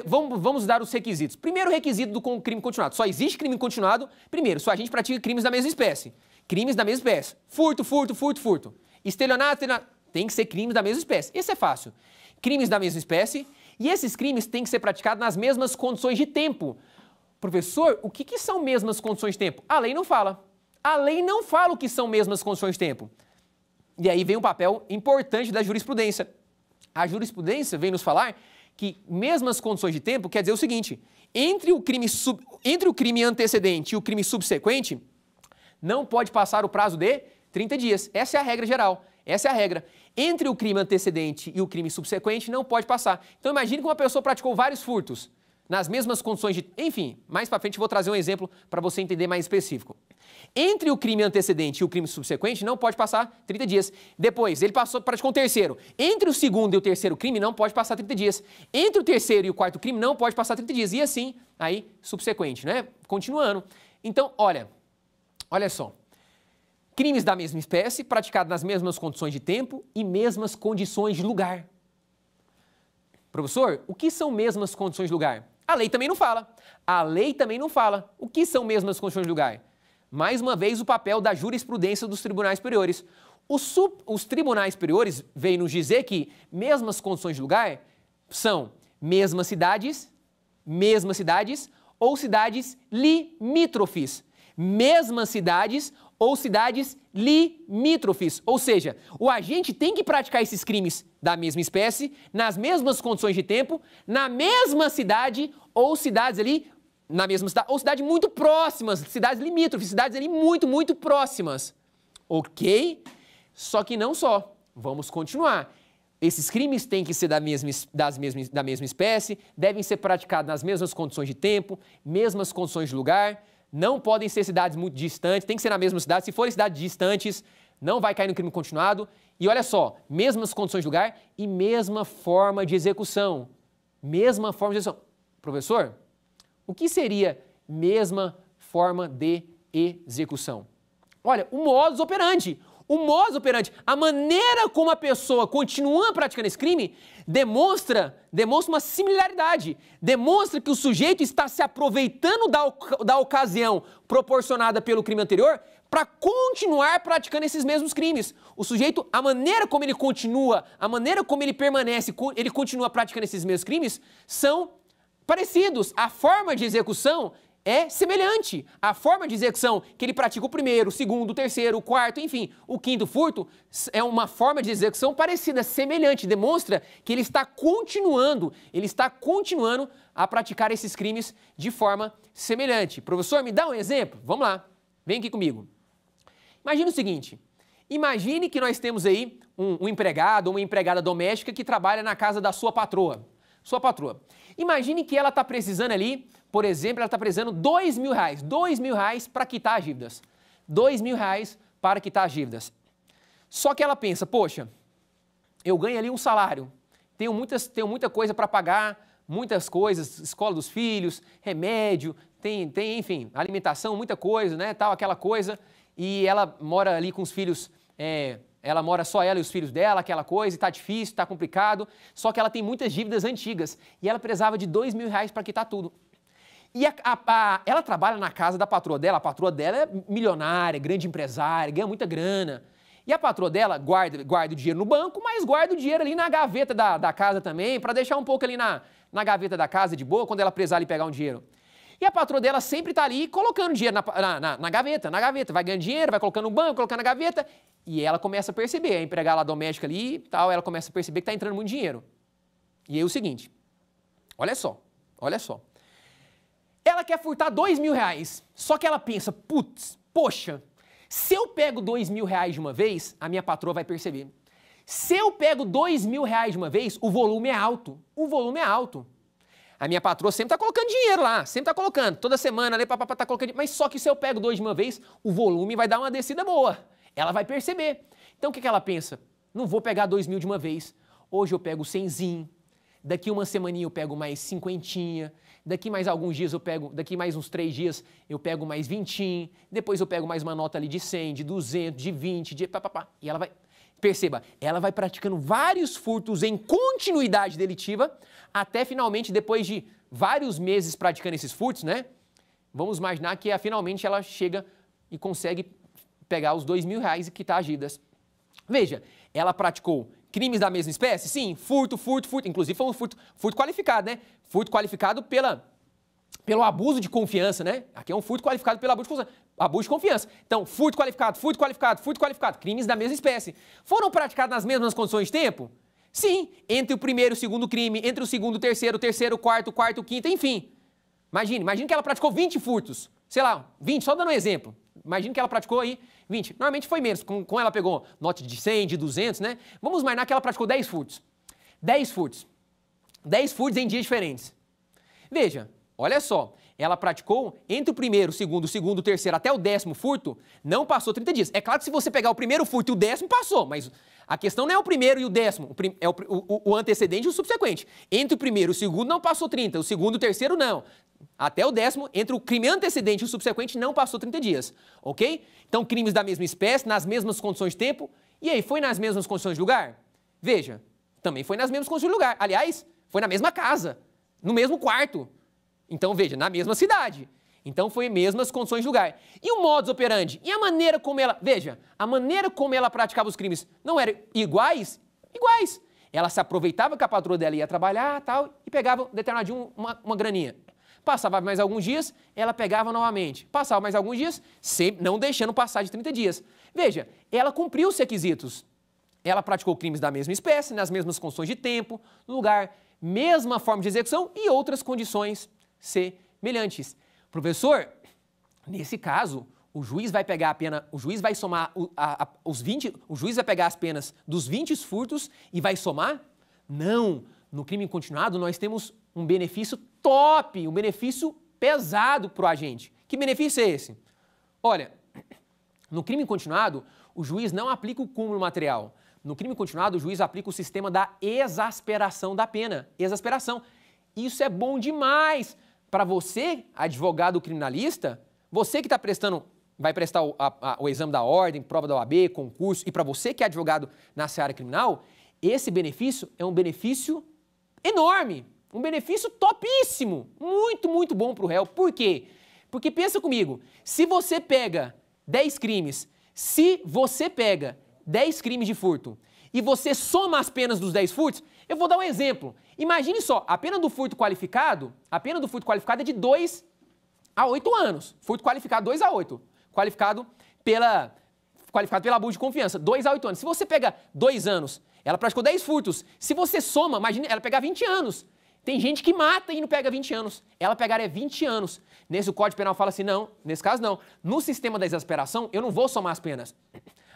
vamos dar os requisitos. Primeiro requisito do crime continuado, só existe crime continuado, primeiro, se o agente pratica crimes da mesma espécie. Crimes da mesma espécie, furto, furto, furto, furto, estelionato, estelionato, tem que ser crimes da mesma espécie. Esse é fácil. Crimes da mesma espécie e esses crimes têm que ser praticados nas mesmas condições de tempo. Professor, o que são mesmas condições de tempo? A lei não fala. A lei não fala o que são mesmas condições de tempo. E aí vem um papel importante da jurisprudência. A jurisprudência vem nos falar que mesmas condições de tempo quer dizer o seguinte, entre o crime antecedente e o crime subsequente, não pode passar o prazo de 30 dias. Essa é a regra geral. Essa é a regra. Entre o crime antecedente e o crime subsequente, não pode passar. Então imagine que uma pessoa praticou vários furtos, nas mesmas condições de... Enfim, mais para frente eu vou trazer um exemplo para você entender mais específico. Entre o crime antecedente e o crime subsequente, não pode passar 30 dias. Depois, ele praticou um terceiro. Entre o segundo e o terceiro crime, não pode passar 30 dias. Entre o terceiro e o quarto crime, não pode passar 30 dias. E assim, aí, subsequente, né? Continuando. Então, olha só. Crimes da mesma espécie, praticados nas mesmas condições de tempo e mesmas condições de lugar. Professor, o que são mesmas condições de lugar? A lei também não fala. A lei também não fala. O que são mesmas condições de lugar? Mais uma vez, o papel da jurisprudência dos tribunais superiores. Os tribunais superiores vêm nos dizer que mesmas condições de lugar são mesmas cidades ou cidades limítrofes. Mesmas cidades ou cidades limítrofes. Ou seja, o agente tem que praticar esses crimes da mesma espécie, nas mesmas condições de tempo, na mesma cidade ou cidades ali, na mesma cidade, ou cidades muito próximas, cidades limítrofes, cidades ali muito próximas. Ok? Só que não só. Vamos continuar. Esses crimes têm que ser da mesma espécie, devem ser praticados nas mesmas condições de tempo, mesmas condições de lugar, não podem ser cidades muito distantes, tem que ser na mesma cidade. Se forem cidades distantes, não vai cair no crime continuado. E olha só, mesmas condições de lugar e mesma forma de execução. Mesma forma de execução. Professor, o que seria mesma forma de execução? Olha, o modus operandi. O modus operandi, a maneira como a pessoa continua praticando esse crime, demonstra uma similaridade. Demonstra que o sujeito está se aproveitando da ocasião proporcionada pelo crime anterior para continuar praticando esses mesmos crimes. O sujeito, a maneira como ele continua, a maneira como ele permanece, ele continua praticando esses mesmos crimes, são parecidos. A forma de execução é semelhante. A forma de execução que ele pratica o primeiro, o segundo, o terceiro, o quarto, enfim, o quinto furto, é uma forma de execução parecida, semelhante, demonstra que ele está continuando a praticar esses crimes de forma semelhante. Professor, me dá um exemplo? Vamos lá, vem aqui comigo. Imagina o seguinte, imagine que nós temos aí um empregado ou uma empregada doméstica que trabalha na casa da sua patroa. Imagine que ela está precisando ali, por exemplo, ela está precisando R$2.000 para quitar as dívidas. R$2.000 para quitar as dívidas. Só que ela pensa, poxa, eu ganho ali um salário, tenho muita coisa para pagar, muitas coisas, escola dos filhos, remédio, tem, enfim, alimentação, muita coisa, né, tal, aquela coisa, e ela mora ali com os filhos, ela mora só ela e os filhos dela, aquela coisa, e está difícil, está complicado, só que ela tem muitas dívidas antigas, e ela precisava de R$2.000 para quitar tudo. E ela trabalha na casa da patroa dela, a patroa dela é milionária, grande empresária, ganha muita grana. E a patroa dela guarda o dinheiro no banco, mas guarda o dinheiro ali na gaveta da casa também, para deixar um pouco ali na gaveta da casa de boa, quando ela precisar ali pegar um dinheiro. E a patroa dela sempre está ali colocando dinheiro na gaveta, vai ganhando dinheiro, vai colocando no banco, colocando na gaveta, e ela começa a perceber, a empregada doméstica ali e tal, ela começa a perceber que está entrando muito dinheiro. E aí o seguinte, olha só. Ela quer furtar R$2.000, só que ela pensa, poxa, se eu pego R$2.000 de uma vez, a minha patroa vai perceber. Se eu pego R$2.000 de uma vez, o volume é alto. A minha patroa sempre está colocando dinheiro lá, sempre está colocando, toda semana ali, está colocando dinheiro. Mas só que se eu pego 2 de uma vez, o volume vai dar uma descida boa. Ela vai perceber. Então o que ela pensa? Não vou pegar 2.000 de uma vez. Hoje eu pego 100zinho, daqui uma semaninha eu pego mais 50, daqui mais alguns dias daqui mais uns 3 dias eu pego mais 20, depois eu pego mais uma nota ali de 100, de 200, de 20, E ela vai, perceba, ela vai praticando vários furtos em continuidade delitiva, até finalmente, depois de vários meses praticando esses furtos, né? Vamos imaginar que finalmente ela chega e consegue pegar os R$2.000 e quitar as dívidas. Veja, ela praticou crimes da mesma espécie? Sim, furto. Inclusive foi um furto qualificado, né? Furto qualificado pelo abuso de confiança, né? Aqui é um furto qualificado pelo abuso de confiança. Então, furto qualificado. Crimes da mesma espécie. Foram praticados nas mesmas condições de tempo? Sim, entre o primeiro e o segundo crime, entre o segundo, o terceiro, quarto, quinto, enfim. Imagine que ela praticou 20 furtos. Sei lá, 20, só dando um exemplo. Imagine que ela praticou aí 20. Normalmente foi menos, com ela pegou nota de 100, de 200, né? Vamos imaginar que ela praticou 10 furtos. 10 furtos em dias diferentes. Veja, olha só, ela praticou entre o primeiro, o segundo, o terceiro, até o 10º furto, não passou 30 dias. É claro que se você pegar o primeiro furto e o 10º, passou, mas a questão não é o primeiro e o 10º, é o antecedente e o subsequente. Entre o primeiro e o segundo não passou 30, o segundo e o terceiro não. Até o 10º, entre o crime antecedente e o subsequente, não passou 30 dias, ok? Então, crimes da mesma espécie, nas mesmas condições de tempo. E aí, foi nas mesmas condições de lugar? Veja, também foi nas mesmas condições de lugar. Aliás, foi na mesma casa, no mesmo quarto. Então, veja, na mesma cidade. Então, foi mesmas condições de lugar. E o modus operandi? E a maneira como ela... Veja, a maneira como ela praticava os crimes não eram iguais? Iguais. Ela se aproveitava que a patroa dela ia trabalhar tal, e pegava determinadinho uma graninha. Passava mais alguns dias, ela pegava novamente. Passava mais alguns dias, sempre não deixando passar de 30 dias. Veja, ela cumpriu os requisitos. Ela praticou crimes da mesma espécie, nas mesmas condições de tempo, lugar, mesma forma de execução e outras condições semelhantes. Professor, nesse caso, o juiz vai pegar a pena, o juiz vai somar o juiz vai pegar as penas dos 20 furtos e vai somar? Não. No crime continuado, nós temos um benefício top, um benefício pesado para o agente. Que benefício é esse? Olha, no crime continuado, o juiz não aplica o cúmulo material. No crime continuado, o juiz aplica o sistema da exasperação da pena. Exasperação. Isso é bom demais para você, advogado criminalista, você que está vai prestar o exame da ordem, prova da OAB, concurso, e para você que é advogado na seara criminal, esse benefício é um benefício enorme, um benefício topíssimo, muito, muito bom para o réu. Por quê? Porque pensa comigo, se você pega 10 crimes de furto e você soma as penas dos 10 furtos, eu vou dar um exemplo. Imagine só, a pena do furto qualificado é de 2 a 8 anos. Furto qualificado 2 a 8. Qualificado pela abuso de confiança, 2 a 8 anos. Se você pega 2 anos, ela praticou 10 furtos. Se você soma, imagine ela pegar 20 anos. Tem gente que mata e não pega 20 anos. Ela pegaria 20 anos. Nesse o Código Penal fala assim, não, nesse caso não. No sistema da exasperação, eu não vou somar as penas.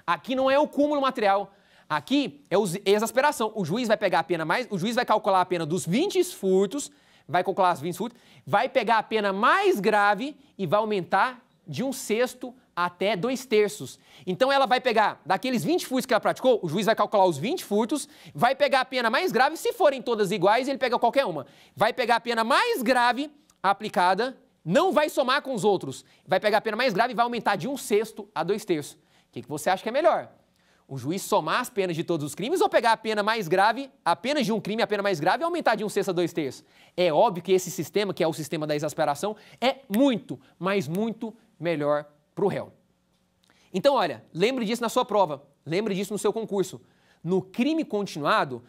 Aqui não é o cúmulo material. Aqui é a exasperação. O juiz vai pegar a pena o juiz vai calcular a pena dos 20 furtos, vai calcular as 20 furtos, vai pegar a pena mais grave e vai aumentar de 1/6 até 2/3. Então ela vai pegar, daqueles 20 furtos que ela praticou, o juiz vai calcular os 20 furtos, vai pegar a pena mais grave, se forem todas iguais, ele pega qualquer uma. Vai pegar a pena mais grave aplicada, não vai somar com os outros. Vai pegar a pena mais grave e vai aumentar de 1/6 a 2/3. O que você acha que é melhor? O juiz somar as penas de todos os crimes ou pegar a pena mais grave, apenas de um crime, a pena mais grave e aumentar de 1/6 a 2/3? É óbvio que esse sistema, que é o sistema da exasperação, é muito, mas muito melhor para o réu. Então, olha, lembre disso na sua prova, lembre disso no seu concurso. No crime continuado,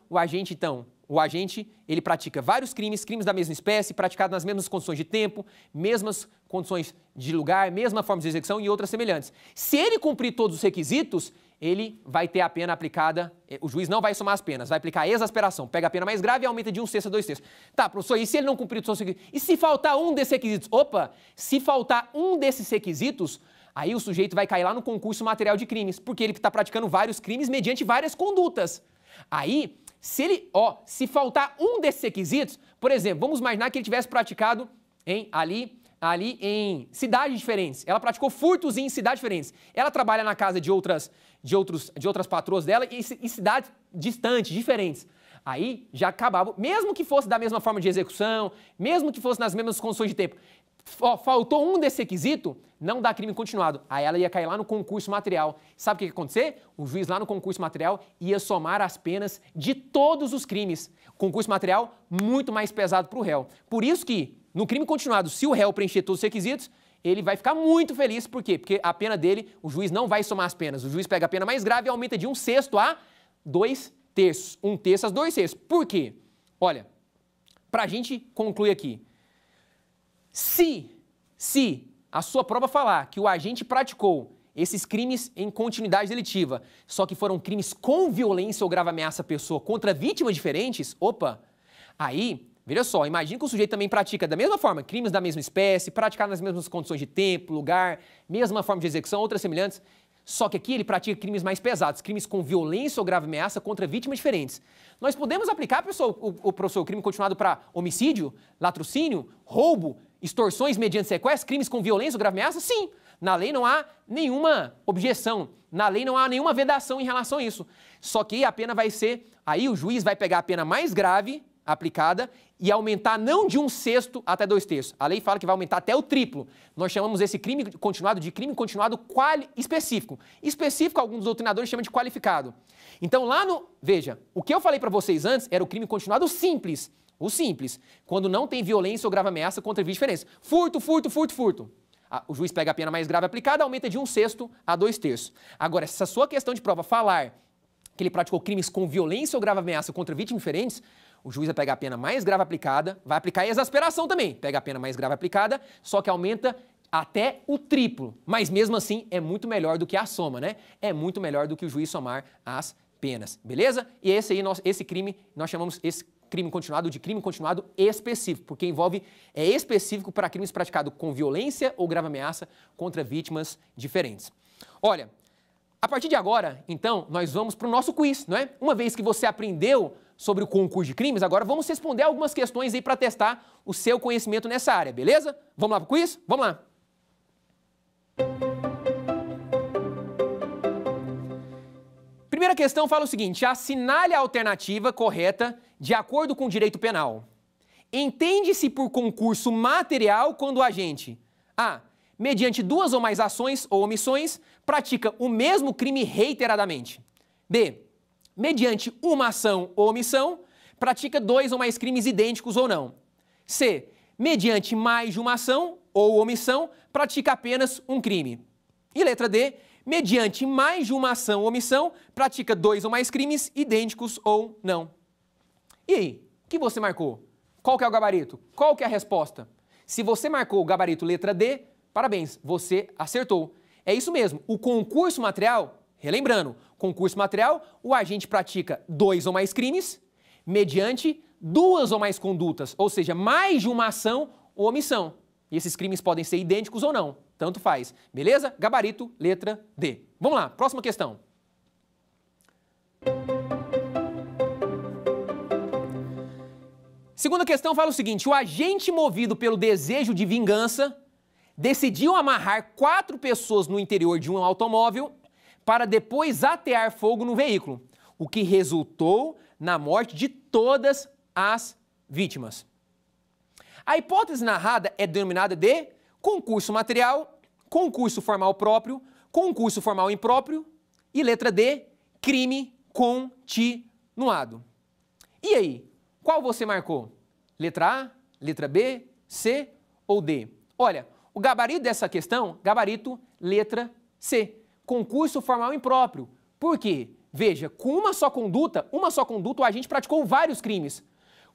o agente, ele pratica vários crimes da mesma espécie, praticados nas mesmas condições de tempo, mesmas condições de lugar, mesma forma de execução e outras semelhantes. Se ele cumprir todos os requisitos, ele vai ter a pena aplicada, o juiz não vai somar as penas, vai aplicar a exasperação, pega a pena mais grave e aumenta de 1/6 a 2/3. Tá, professor, e se ele não cumprir todos os requisitos? E se faltar um desses requisitos? Se faltar um desses requisitos, aí o sujeito vai cair lá no concurso material de crimes, porque ele está praticando vários crimes mediante várias condutas. Aí, se faltar um desses requisitos, por exemplo, vamos imaginar que ele tivesse praticado ali em cidades diferentes. Ela praticou furtos em cidades diferentes. Ela trabalha na casa de outras patroas dela em cidades distantes, diferentes. Aí já acabava, mesmo que fosse da mesma forma de execução, mesmo que fosse nas mesmas condições de tempo, faltou um desse requisito, não dá crime continuado. Aí ela ia cair lá no concurso material. Sabe o que ia acontecer? O juiz lá no concurso material ia somar as penas de todos os crimes. Concurso material muito mais pesado para o réu. Por isso que, no crime continuado, se o réu preencher todos os requisitos, ele vai ficar muito feliz. Por quê? Porque a pena dele, o juiz não vai somar as penas. O juiz pega a pena mais grave e aumenta de 1/6 a 2/3. 1/3 a 2/3. Por quê? Olha, para a gente concluir aqui, se a sua prova falar que o agente praticou esses crimes em continuidade delitiva, só que foram crimes com violência ou grave ameaça à pessoa contra vítimas diferentes, aí, veja só, imagina que o sujeito também pratica da mesma forma, crimes da mesma espécie, praticados nas mesmas condições de tempo, lugar, mesma forma de execução, outras semelhantes, só que aqui ele pratica crimes mais pesados, crimes com violência ou grave ameaça contra vítimas diferentes. Nós podemos aplicar, professor, o crime continuado para homicídio, latrocínio, roubo, extorsões mediante sequestro, crimes com violência ou grave ameaça? Sim. Na lei não há nenhuma objeção, na lei não há nenhuma vedação em relação a isso. Só que a pena vai ser, aí o juiz vai pegar a pena mais grave aplicada e aumentar não de 1/6 até 2/3. A lei fala que vai aumentar até o triplo. Nós chamamos esse crime continuado de crime continuado específico. Específico, alguns doutrinadores chamam de qualificado. Então veja, o que eu falei para vocês antes era o crime continuado simples. O simples, quando não tem violência ou grave ameaça contra vítimas diferentes. Furto. O juiz pega a pena mais grave aplicada, aumenta de 1/6 a 2/3. Agora, se a sua questão de prova falar que ele praticou crimes com violência ou grave ameaça contra vítimas diferentes, O juiz vai pegar a pena mais grave aplicada, vai aplicar a exasperação também, pega a pena mais grave aplicada, só que aumenta até o triplo. Mas mesmo assim é muito melhor do que a soma, né? É muito melhor do que o juiz somar as penas, beleza? E esse crime, nós chamamos esse crime continuado de crime continuado específico, porque é específico para crimes praticados com violência ou grave ameaça contra vítimas diferentes. Olha, a partir de agora, então, nós vamos para o nosso quiz, não é? Uma vez que você aprendeu sobre o concurso de crimes, agora vamos responder algumas questões aí para testar o seu conhecimento nessa área, beleza? Vamos lá para o quiz? Vamos lá! Primeira questão fala o seguinte: assinale a alternativa correta de acordo com o direito penal. Entende-se por concurso material quando o agente A, mediante duas ou mais ações ou omissões, pratica o mesmo crime reiteradamente. B, mediante uma ação ou omissão, pratica dois ou mais crimes idênticos ou não. C, mediante mais de uma ação ou omissão, pratica apenas um crime. E letra D, mediante mais de uma ação ou omissão, pratica dois ou mais crimes idênticos ou não. E aí, o que você marcou? Qual que é o gabarito? Qual que é a resposta? Se você marcou o gabarito letra D, parabéns, você acertou. É isso mesmo, o concurso material, relembrando, concurso material, o agente pratica dois ou mais crimes mediante duas ou mais condutas, ou seja, mais de uma ação ou omissão. E esses crimes podem ser idênticos ou não, tanto faz. Beleza? Gabarito, letra D. Vamos lá, próxima questão. Segunda questão fala o seguinte: o agente movido pelo desejo de vingança decidiu amarrar 4 pessoas no interior de um automóvel para depois atear fogo no veículo, o que resultou na morte de todas as vítimas. A hipótese narrada é denominada de concurso material, concurso formal próprio, concurso formal impróprio e letra D, crime continuado. E aí, qual você marcou? Letra A, letra B, C ou D? Olha, o gabarito dessa questão, gabarito letra C, concurso formal impróprio. Por quê? Veja, com uma só conduta, o agente praticou vários crimes.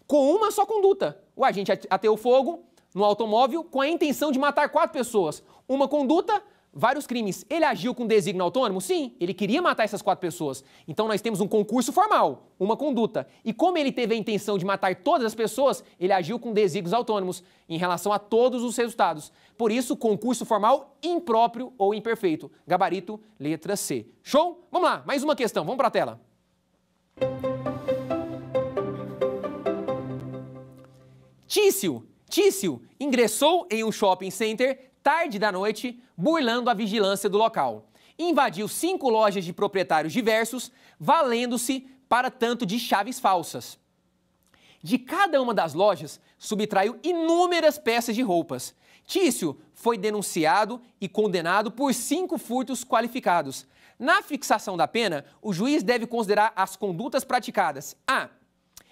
Com uma só conduta, o agente ateou fogo no automóvel com a intenção de matar 4 pessoas. Uma conduta, vários crimes. Ele agiu com desígnio autônomo? Sim, ele queria matar essas 4 pessoas. Então nós temos um concurso formal, uma conduta. E como ele teve a intenção de matar todas as pessoas, ele agiu com desígnios autônomos em relação a todos os resultados. Por isso, concurso formal impróprio ou imperfeito. Gabarito, letra C. Show? Vamos lá, mais uma questão. Vamos para a tela. Tício ingressou em um shopping center tarde da noite, burlando a vigilância do local. Invadiu 5 lojas de proprietários diversos, valendo-se para tanto de chaves falsas. De cada uma das lojas, subtraiu inúmeras peças de roupas. Tício foi denunciado e condenado por 5 furtos qualificados. Na fixação da pena, o juiz deve considerar as condutas praticadas: A,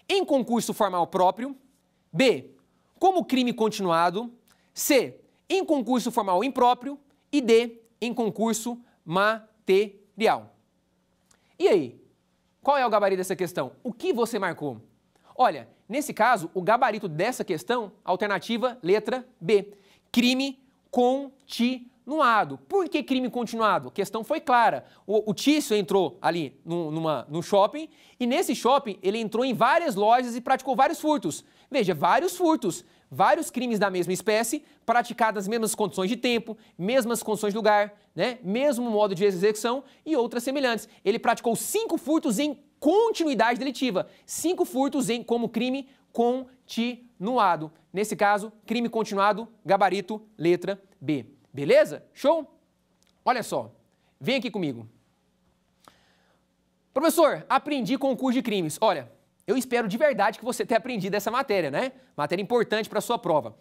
em concurso formal próprio; B, como crime continuado; C, em concurso formal impróprio; e D, em concurso material. E aí, qual é o gabarito dessa questão? O que você marcou? Olha, nesse caso, o gabarito dessa questão, alternativa letra B, crime continuado. Por que crime continuado? A questão foi clara. O Tício entrou ali no shopping e nesse shopping ele entrou em várias lojas e praticou vários furtos. Veja, vários furtos, vários crimes da mesma espécie, praticados nas mesmas condições de tempo, mesmas condições de lugar, né? Mesmo modo de execução e outras semelhantes. Ele praticou 5 furtos em continuidade delitiva, 5 furtos como crime continuado. Nesse caso, crime continuado, gabarito, letra B. Beleza? Show? Olha só, vem aqui comigo. Professor, aprendi concurso de crimes. Olha, eu espero de verdade que você tenha aprendido essa matéria, né? Matéria importante para a sua prova.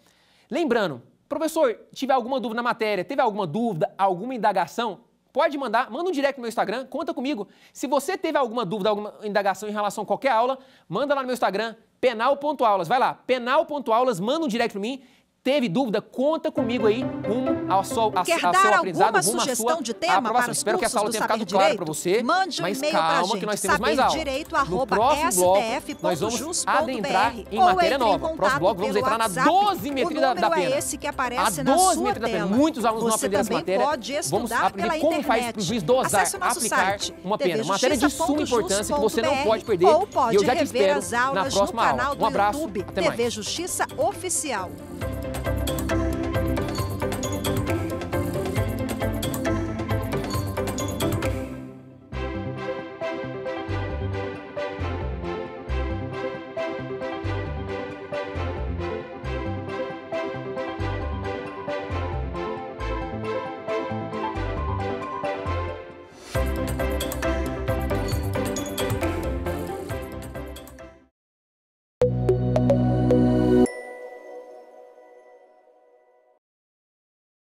Lembrando, professor, tiver alguma dúvida na matéria, teve alguma dúvida, alguma indagação, pode mandar, manda um direct no meu Instagram, conta comigo. Se você teve alguma dúvida, alguma indagação em relação a qualquer aula, manda lá no meu Instagram, penal.aulas. Vai lá, penal.aulas, manda um direct para mim. Teve dúvida? Conta comigo aí rumo ao seu aprendizado, rumo à sua aprovação. Espero que essa aula tenha ficado clara para você, mas calma que nós temos mais aula. No próximo bloco, nós vamos adentrar em matéria nova. No próximo bloco, vamos entrar na dosimetria da pena. A dosimetria da pena. Muitos alunos não aprenderam essa matéria. Vamos aprender como faz para o juiz dosar, aplicar uma pena. Matéria de suma importância que você não pode perder. E eu já te espero na próxima aula. Um abraço, até mais. TV Justiça Oficial.